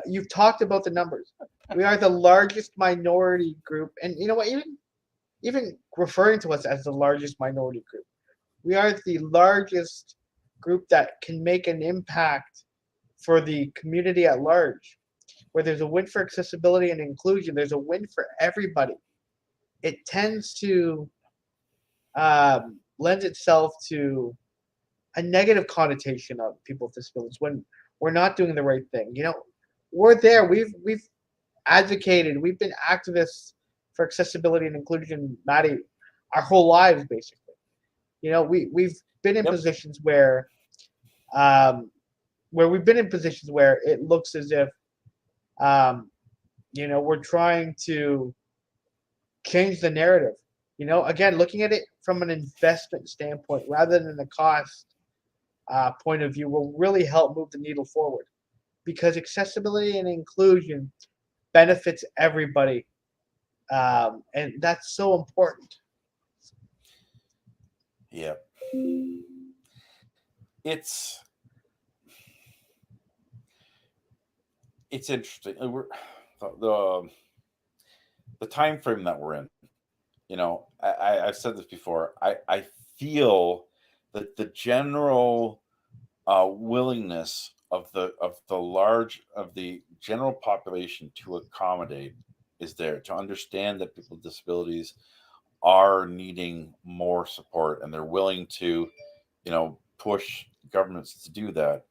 Speaker 1: You've talked about the numbers. We are the largest minority group, and you know what? Even referring to us as the largest minority group, we are the largest group that can make an impact for the community at large. Where there's a win for accessibility and inclusion, there's a win for everybody. It tends to lend itself to a negative connotation of people with disabilities when we're not doing the right thing. We're there. We've advocated. We've been activists for accessibility and inclusion, Maddie, our whole lives basically. We've been in
Speaker 2: Yep.
Speaker 1: positions where we've been in positions where it looks as if um, we're trying to change the narrative. Again, looking at it from an investment standpoint rather than a cost point of view will really help move the needle forward because accessibility and inclusion benefits everybody, and that's so important.
Speaker 2: Yep. It's it's interesting. We're the the time frame that we're in. I've said this before. I feel that the general willingness of the general population to accommodate is there, to understand that people with disabilities are needing more support, and they're willing to push governments to do that.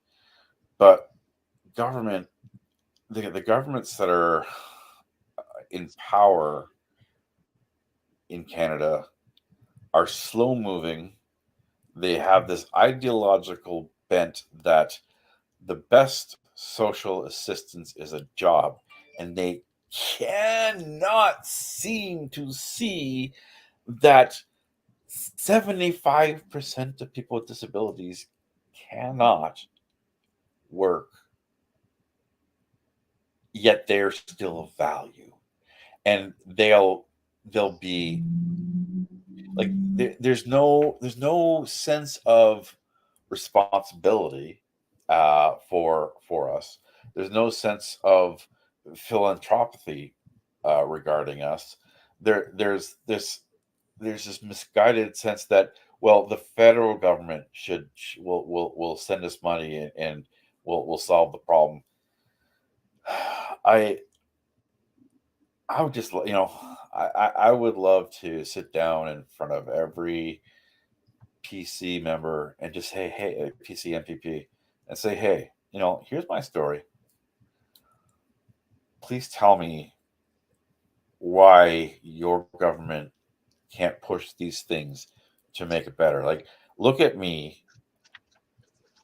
Speaker 2: But government the governments that are in power in Canada are slow moving. They have this ideological bent that the best social assistance is a job, and they cannot seem to see that 75% of people with disabilities cannot work, yet they're still of value. And they'll be like there's no sense of responsibility for us. There's no sense of philanthropy regarding us. There's this misguided sense that, well, the federal government will send us money, and will solve the problem. I I would just I would love to sit down in front of every PC member and just say, hey, PC MPP, and say, hey, here's my story. Please tell me why your government can't push these things to make it better. Like, look at me.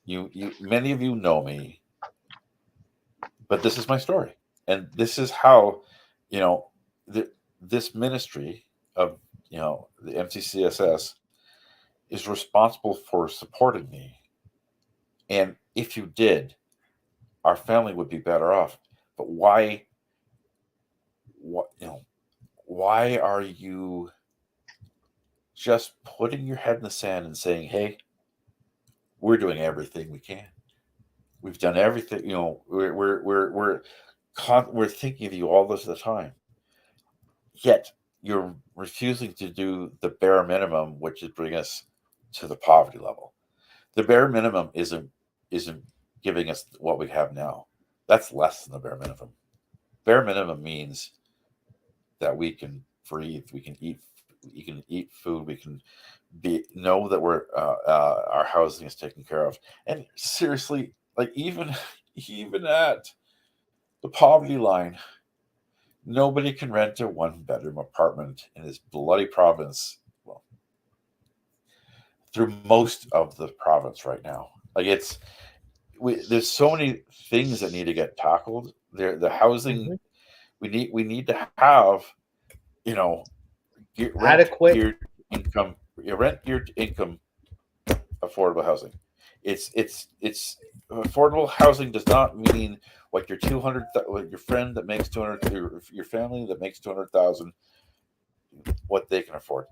Speaker 2: You many of you know me, but this is my story, and this is how, you know, this ministry of the MCCSS is responsible for supporting me. And if you did, our family would be better off. But why are you just putting your head in the sand and saying, hey, we're doing everything we can. We've done everything. We're thinking of you all this the time. Yet you're refusing to do the bare minimum, which is bring us to the poverty level. The bare minimum isn't giving us what we have now. That's less than the bare minimum. Bare minimum means that we can breathe, we can eat food, we can know that our housing is taken care of. And seriously, like, even at the poverty line, nobody can rent a one-bedroom apartment in this bloody province. Well, through most of the province right now, like there's so many things that need to get tackled. The housing,
Speaker 1: Hmm.
Speaker 2: we need to have, you know, rent
Speaker 1: Adequate.
Speaker 2: geared income, rent geared income, affordable housing. It's affordable housing does not mean what your 200, what your friend that makes 200, your family that makes 200,000, what they can afford.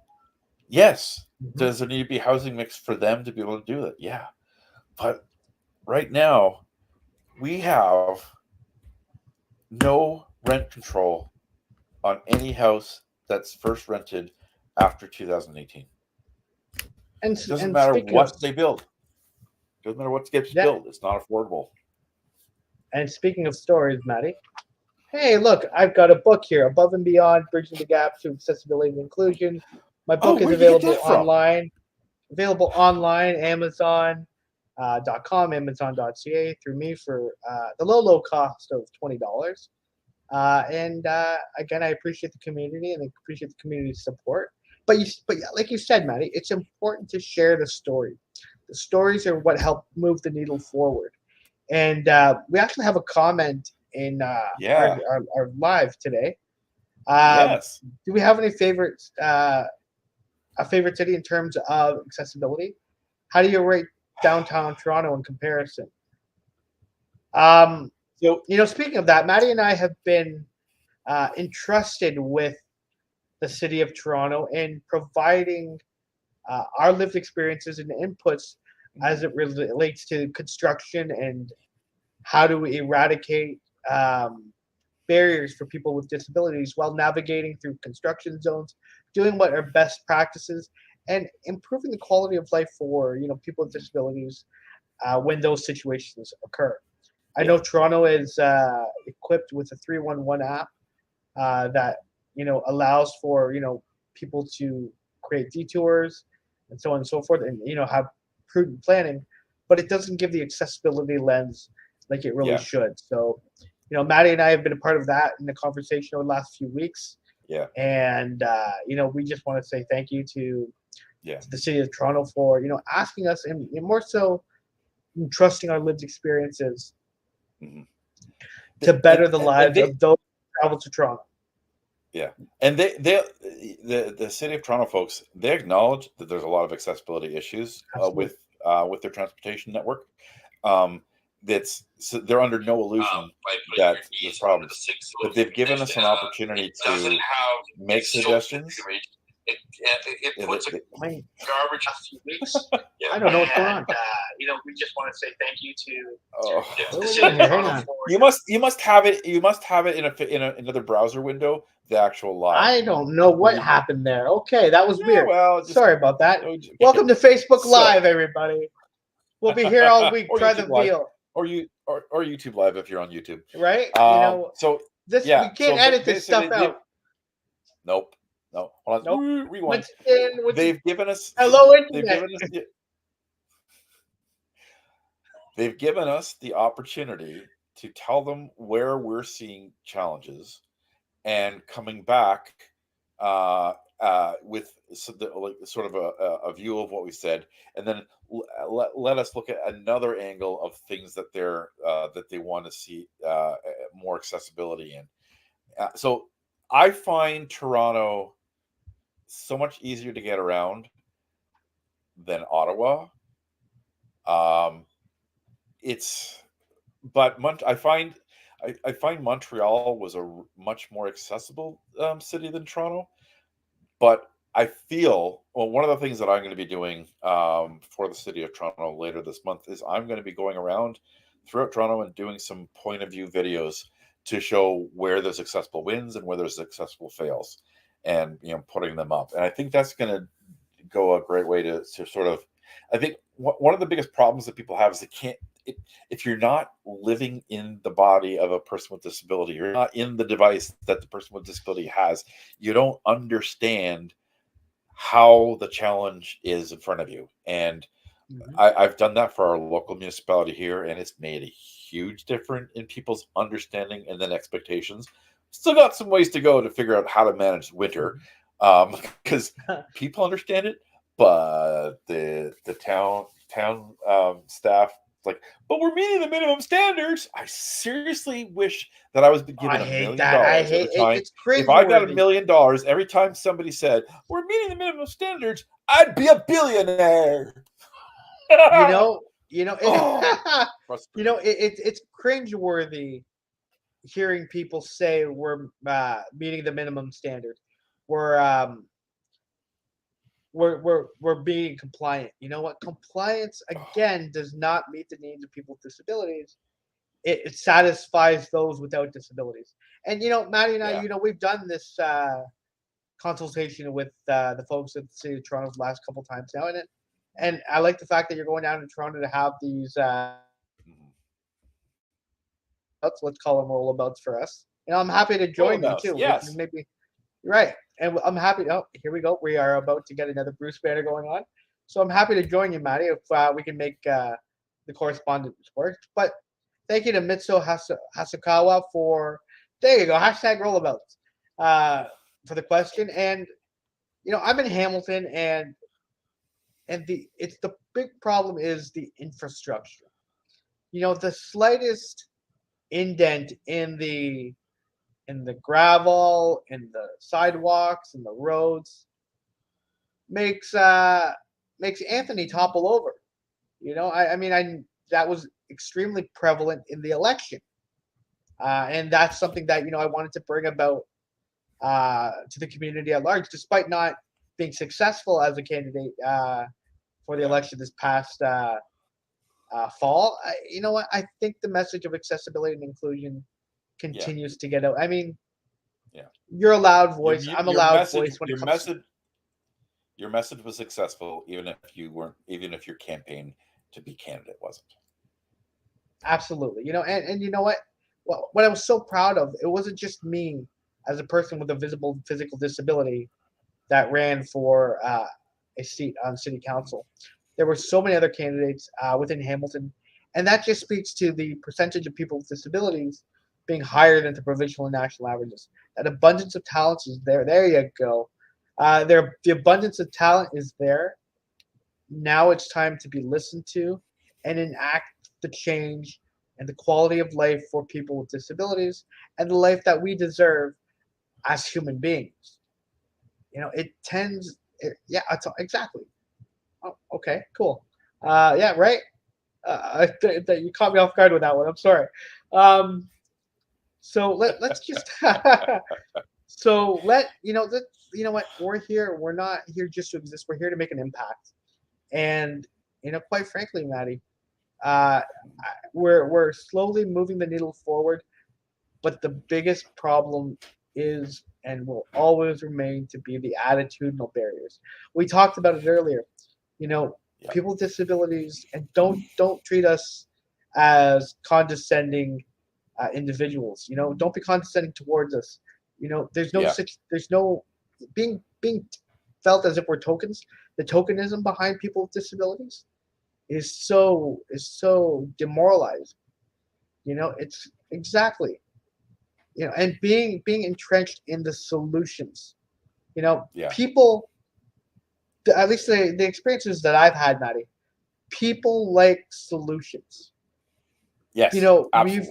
Speaker 2: Yes,
Speaker 1: Hmm.
Speaker 2: does there need to be housing mix for them to be able to do that? Yeah, but right now we have no rent control on any house that's first rented after 2018.
Speaker 1: And
Speaker 2: It doesn't
Speaker 1: and
Speaker 2: matter
Speaker 1: speaking of
Speaker 2: what they build. It doesn't matter what gets
Speaker 1: that,
Speaker 2: built. It's not affordable.
Speaker 1: and speaking of stories, Maddie. Hey, look, I've got a book here, Above and Beyond: Bridging the Gap to Accessibility and Inclusion. My
Speaker 2: Oh,
Speaker 1: book is
Speaker 2: where'd you get that from?
Speaker 1: available online, Amazon.com, Amazon.ca, through me for the low cost of $20. And again, I appreciate the community and I appreciate the community's support. but like you said, Maddie, it's important to share the story. The stories are what help move the needle forward. And we actually have a comment in
Speaker 2: Yeah.
Speaker 1: our live today.
Speaker 2: Yes.
Speaker 1: Do we have any favorites? A favorite city in terms of accessibility? How do you rate downtown Toronto in comparison? Um,
Speaker 2: So
Speaker 1: Speaking of that, Maddie and I have been entrusted with the city of Toronto in providing our lived experiences and inputs as it relates to construction and how do we eradicate barriers for people with disabilities while navigating through construction zones, doing what are best practices, and improving the quality of life for people with disabilities when those situations occur. I
Speaker 2: yeah,
Speaker 1: know Toronto is equipped with a 311 app that allows for people to create detours and so on and so forth, and have prudent planning, but it doesn't give the accessibility lens like it really
Speaker 2: yeah,
Speaker 1: should. So, Maddie and I have been a part of that in the conversation over the last few weeks,
Speaker 2: yeah,
Speaker 1: and we just want to say thank you
Speaker 2: yeah.
Speaker 1: to the city of Toronto for asking us and more so trusting our lived experiences
Speaker 2: hmm
Speaker 1: to better the
Speaker 2: And
Speaker 1: lives
Speaker 2: they,
Speaker 1: of those who travel to Toronto.
Speaker 2: yeah, and the city of Toronto folks, they acknowledge that there's a lot of accessibility issues
Speaker 1: Absolutely.
Speaker 2: with their transportation network. Um, that's so they're under no illusion that there's problems, but they've given us an opportunity to make suggestions. Yeah,
Speaker 1: I mean, garbage a few weeks. I don't know what's going on. We just want to say thank you to
Speaker 2: oh,
Speaker 1: what are we doing here? Hang on.
Speaker 2: you must have it. You must have it in another browser window. The actual live.
Speaker 1: I don't know what happened there. Okay, that was
Speaker 2: Yeah,
Speaker 1: weird.
Speaker 2: well,
Speaker 1: Sorry about that.
Speaker 2: okay.
Speaker 1: Welcome to Facebook
Speaker 2: So-
Speaker 1: Live, everybody. We'll be here all week.
Speaker 2: Or
Speaker 1: Try
Speaker 2: YouTube
Speaker 1: the
Speaker 2: Live.
Speaker 1: veal,
Speaker 2: or YouTube Live if you're on YouTube.
Speaker 1: right?
Speaker 2: So
Speaker 1: This
Speaker 2: yeah,
Speaker 1: we can't
Speaker 2: so
Speaker 1: edit this stuff
Speaker 2: basically,
Speaker 1: out.
Speaker 2: nope, no. Hold
Speaker 1: Nope.
Speaker 2: on, rewind.
Speaker 1: Once again,
Speaker 2: They've given us.
Speaker 1: hello
Speaker 2: They've
Speaker 1: internet.
Speaker 2: given us. They've given us the opportunity to tell them where we're seeing challenges, and coming back with sort of a view of what we said, and then let us look at another angle of things that they want to see more accessibility in. So I find Toronto so much easier to get around than Ottawa. Um, it's but I find Montreal was a much more accessible city than Toronto. But I feel one of the things that I'm going to be doing for the city of Toronto later this month is I'm going to be going around throughout Toronto and doing some point of view videos to show where there's accessible wins and where there's accessible fails, and putting them up. And I think that's going to go a great way to sort of. I think one of the biggest problems that people have is they can't. If you're not living in the body of a person with disability, you're not in the device that the person with disability has, you don't understand how the challenge is in front of you. And I've done that for our local municipality here, and it's made a huge difference in people's understanding and then expectations. Still got some ways to go to figure out how to manage winter, because people understand it, but the town staff like, but we're meeting the minimum standards. I seriously wish that I was given
Speaker 1: I
Speaker 2: $1
Speaker 1: hate
Speaker 2: million
Speaker 1: that. I
Speaker 2: every
Speaker 1: hate
Speaker 2: time.
Speaker 1: it's
Speaker 2: If I got $1
Speaker 1: cringeworthy.
Speaker 2: million every time somebody said we're meeting the minimum standards, I'd be a billionaire.
Speaker 1: Oh.
Speaker 2: Frustrating.
Speaker 1: It's cringeworthy hearing people say we're meeting the minimum standard. We're being compliant. You know what? Compliance again does not meet the needs of people with disabilities. It satisfies those without disabilities. And Maddie and I,
Speaker 2: Yeah.
Speaker 1: we've done this consultation with the folks at the city of Toronto the last couple times now, and I like the fact that you're going down to Toronto to have these
Speaker 2: Mhm.
Speaker 1: let's call them rollabouts for us. I'm happy to join you
Speaker 2: Rollouts,
Speaker 1: too.
Speaker 2: yes.
Speaker 1: Which is maybe you're right, and I'm happy. Oh, here we go. We are about to get another Bruce banner going on, so I'm happy to join you, Maddie, if we can make the correspondence work. But thank you to Mitsuo Hasakawa for there you go #rollabouts for the question, and I'm in Hamilton, and the big problem is the infrastructure. The slightest indent in the gravel, in the sidewalks, in the roads makes makes Anthony topple over. I mean, that was extremely prevalent in the election, and that's something that I wanted to bring about to the community at large, despite not being successful as a candidate for the
Speaker 2: Yeah.
Speaker 1: election this past fall. You know what? I think the message of accessibility and inclusion
Speaker 2: Yeah.
Speaker 1: continues to get out. I mean,
Speaker 2: Yeah.
Speaker 1: you're a loud
Speaker 2: Your
Speaker 1: voice.
Speaker 2: mu-
Speaker 1: I'm a
Speaker 2: your
Speaker 1: loud
Speaker 2: message
Speaker 1: voice when it
Speaker 2: your
Speaker 1: comes to
Speaker 2: message your message was successful, even if your campaign to be candidate wasn't.
Speaker 1: absolutely. And you know what? Well, what I was so proud of, it wasn't just me as a person with a visible physical disability that ran for a seat on city council. There were so many other candidates within Hamilton, and that just speaks to the percentage of people with disabilities being higher than the provincial and national averages. That abundance of talent is there. There you go. The abundance of talent is there. Now it's time to be listened to and enact the change and the quality of life for people with disabilities and the life that we deserve as human beings. It tends, yeah, exactly. Oh, okay, cool. Yeah, right. That you caught me off guard with that one. I'm sorry. Um, so let's just so what, we're here. We're not here just to exist. We're here to make an impact. And quite frankly, Maddie, uh, we're slowly moving the needle forward. But the biggest problem is and will always remain to be the attitudinal barriers. We talked about it earlier. You know,
Speaker 2: Yeah.
Speaker 1: People with disabilities, and don't treat us as condescending individuals. Don't be condescending towards us.
Speaker 2: Yeah.
Speaker 1: There's no being felt as if we're tokens. The tokenism behind people with disabilities is so demoralizing. It's exactly and being entrenched in the solutions.
Speaker 2: Yeah.
Speaker 1: People, at least the experiences that I've had, Maddie, people like solutions.
Speaker 2: Yes.
Speaker 1: We've
Speaker 2: Absolutely.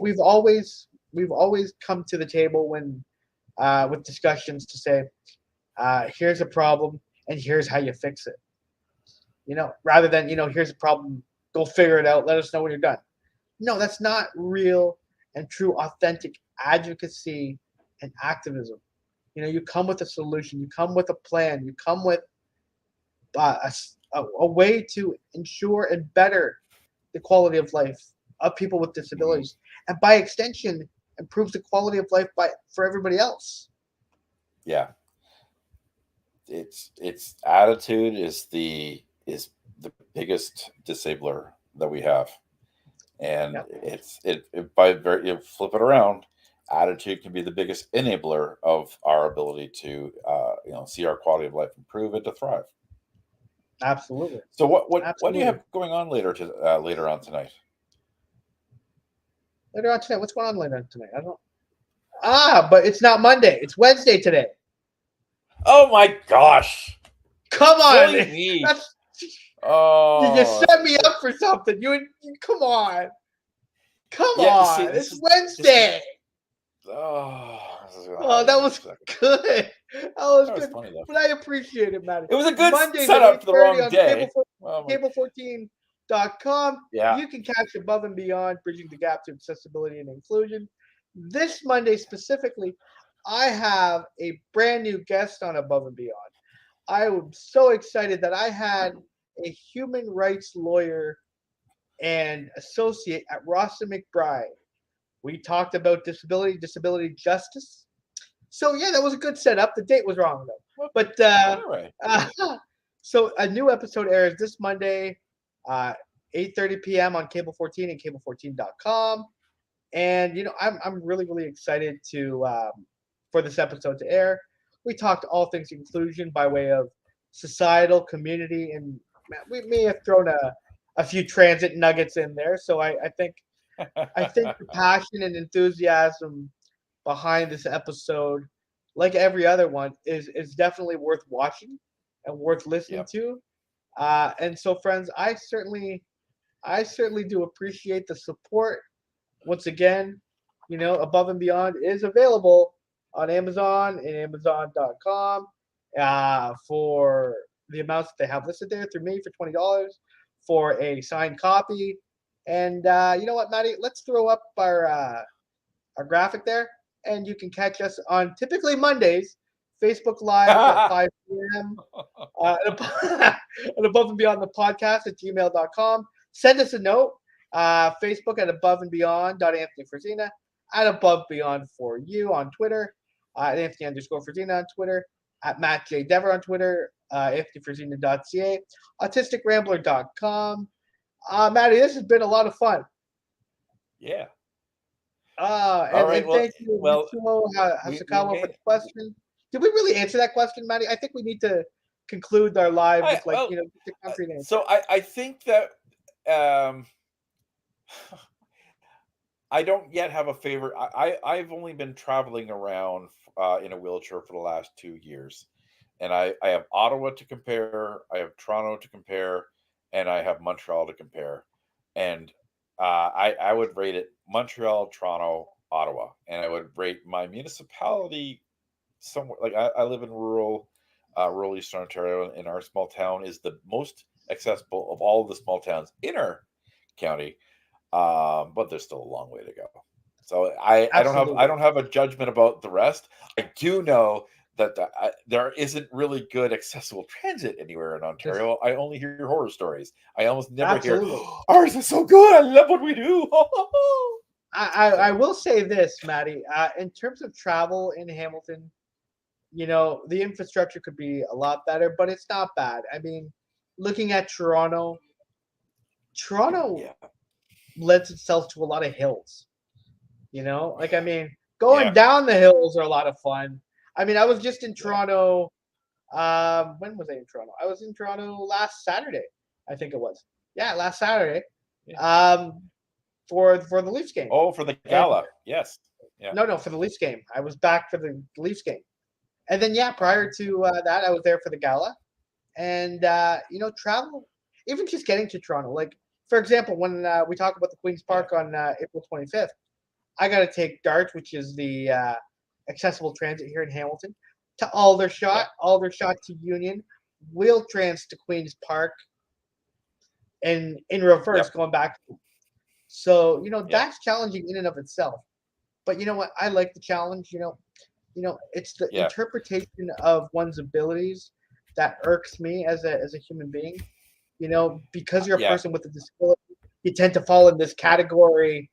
Speaker 1: we've always come to the table when with discussions to say, here's a problem and here's how you fix it. Rather than here's a problem, go figure it out. Let us know when you're done. No, that's not real and true, authentic advocacy and activism. You come with a solution, you come with a plan, you come with a way to ensure and better the quality of life of people with
Speaker 2: Mhm.
Speaker 1: disabilities, and by extension, improves the quality of life for everybody else.
Speaker 2: Yeah. It's attitude is the biggest disabler that we have, and
Speaker 1: Yeah,
Speaker 2: it by very you flip it around, attitude can be the biggest enabler of our ability to see our quality of life improve and to thrive.
Speaker 1: absolutely,
Speaker 2: So what do you
Speaker 1: absolutely.
Speaker 2: have going on later on tonight?
Speaker 1: Later on tonight, what's going on later on tonight? I don't. But it's not Monday. It's Wednesday today.
Speaker 2: Oh my gosh,
Speaker 1: Come on,
Speaker 2: silly me!
Speaker 1: that's you
Speaker 2: Oh,
Speaker 1: set me up for something. You come on, come
Speaker 2: yeah. See,
Speaker 1: on. It's Wednesday.
Speaker 2: this is gonna
Speaker 1: Oh,
Speaker 2: hide in
Speaker 1: that
Speaker 2: me a
Speaker 1: was
Speaker 2: second.
Speaker 1: good. That was
Speaker 2: That was
Speaker 1: good.
Speaker 2: funny though.
Speaker 1: But I appreciate it, Maddie.
Speaker 2: It was a good
Speaker 1: Mondays at
Speaker 2: setup for the
Speaker 1: 8:30
Speaker 2: wrong
Speaker 1: on
Speaker 2: day. Well,
Speaker 1: cable14.com.
Speaker 2: yeah.
Speaker 1: You can catch Above and Beyond, Bridging the Gap to Accessibility and Inclusion. This Monday specifically, I have a brand new guest on Above and Beyond. I am so excited that I had a human rights lawyer and associate at Rawson McBride. We talked about disability justice. So yeah, that was a good setup. The date was wrong though.
Speaker 2: Okay.
Speaker 1: But
Speaker 2: All right.
Speaker 1: uh, so a new episode airs this Monday, 8:30 p.m. on Cable 14 and cable14.com. And I'm really really excited to for this episode to air. We talked all things inclusion by way of societal, community, and we may have thrown a few transit nuggets in there. So I think the passion and enthusiasm behind this episode like every other one, is definitely worth watching and worth listening
Speaker 2: Yep.
Speaker 1: to. And so, friends, I certainly do appreciate the support. Once again, Above and Beyond is available on Amazon and Amazon.com for the amounts that they have listed there through me for $20 for a signed copy. And you know what, Maddie? Let's throw up our graphic there, and you can catch us on typically Mondays, Facebook Lives at 5 p.m. And Above and Beyond the podcast at gmail.com. Send us a note. Facebook at Above and Beyond. Anthony Frisina at Above Beyond for you on Twitter. At Anthony_Frisina on Twitter. At Matt J. Dever on Twitter. AnthonyFrisina.ca. AutisticRambler.com. Maddie, this has been a lot of fun.
Speaker 2: Yeah.
Speaker 1: And,
Speaker 2: right,
Speaker 1: and
Speaker 2: well,
Speaker 1: thank you,
Speaker 2: well,
Speaker 1: Mitsuo
Speaker 2: we
Speaker 1: Hasakawa, for
Speaker 2: made
Speaker 1: the question. Did we really answer that question, Maddie? I think we need to conclude our live with just a concrete answer.
Speaker 2: so I think that I don't yet have a favorite. I've only been traveling around in a wheelchair for the last 2 years, and I have Ottawa to compare, I have Toronto to compare, and I have Montreal to compare. And I would rate it Montreal, Toronto, Ottawa, and I would rate my municipality somewhere like I live in rural Eastern Ontario, and our small town is the most accessible of all of the small towns in our county. But there's still a long way to go. So I
Speaker 1: Absolutely.
Speaker 2: don't have a judgment about the rest. I do know that there isn't really good accessible transit anywhere in Ontario. I only hear horror stories. I almost never hear,
Speaker 1: Absolutely.
Speaker 2: ours is so good. I love what we do.
Speaker 1: I will say this, Maddie. In terms of travel in Hamilton, the infrastructure could be a lot better, but it's not bad. I mean, looking at Toronto
Speaker 2: Yeah.
Speaker 1: lends itself to a lot of hills. I mean, going
Speaker 2: Yeah.
Speaker 1: down the hills are a lot of fun. I mean, I was just in Toronto. When was I in Toronto? I was in Toronto last Saturday, I think it was. Yeah, last Saturday.
Speaker 2: Yeah.
Speaker 1: For the Leafs game.
Speaker 2: Oh, for the gala. Yes. Yeah.
Speaker 1: No, for the Leafs game. I was back for the Leafs game. And then, prior to that, I was there for the gala. And, travel, even just getting to Toronto. Like, for example, when we talk about the Queen's Park on April 25th, I got to take DART, which is the accessible transit here in Hamilton, to Aldershot, Aldershot to Union, Wheel-Trans to Queen's Park, and in reverse, going back. So, that's challenging in and of itself. But you know what? I like the challenge. It's the interpretation of one's abilities that irks me as a human being. Because you're a person with a disability, you tend to fall in this category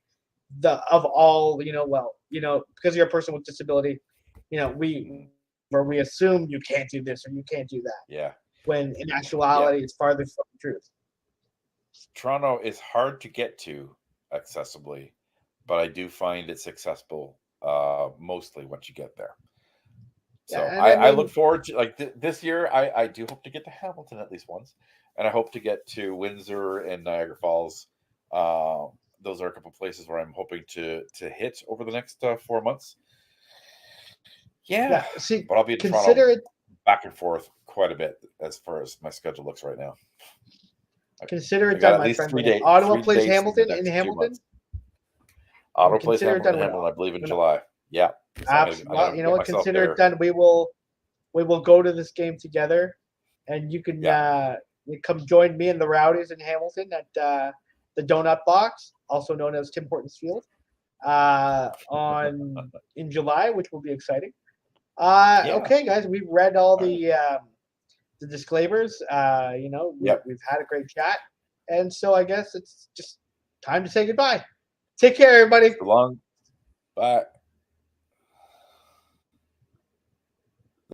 Speaker 1: because you're a person with disability, we assume you can't do this or you can't do that.
Speaker 2: Yeah.
Speaker 1: When in actuality, it's farther from the truth.
Speaker 2: Toronto is hard to get to accessibly, but I do find it's accessible mostly once you get there. So I look forward to this year. I do hope to get to Hamilton at least once, and I hope to get to Windsor and Niagara Falls. Those are a couple of places where I'm hoping to hit over the next 4 months. Yeah.
Speaker 1: See,
Speaker 2: but I'll be in Toronto back and forth quite a bit as far as my schedule looks right now.
Speaker 1: Consider it done, my friend. Ottawa plays Hamilton in Hamilton.
Speaker 2: Ottawa plays Hamilton in Hamilton, I believe, in July. Yeah.
Speaker 1: Absolutely. Consider it done. We will go to this game together, and you can you come join me and the Rowdies in Hamilton at the Donut Box, also known as Tim Hortons Field, in July, which will be exciting. Okay, guys, we've read all the disclaimers. We've had a great chat, and so I guess it's just time to say goodbye. Take care, everybody.
Speaker 2: Bye.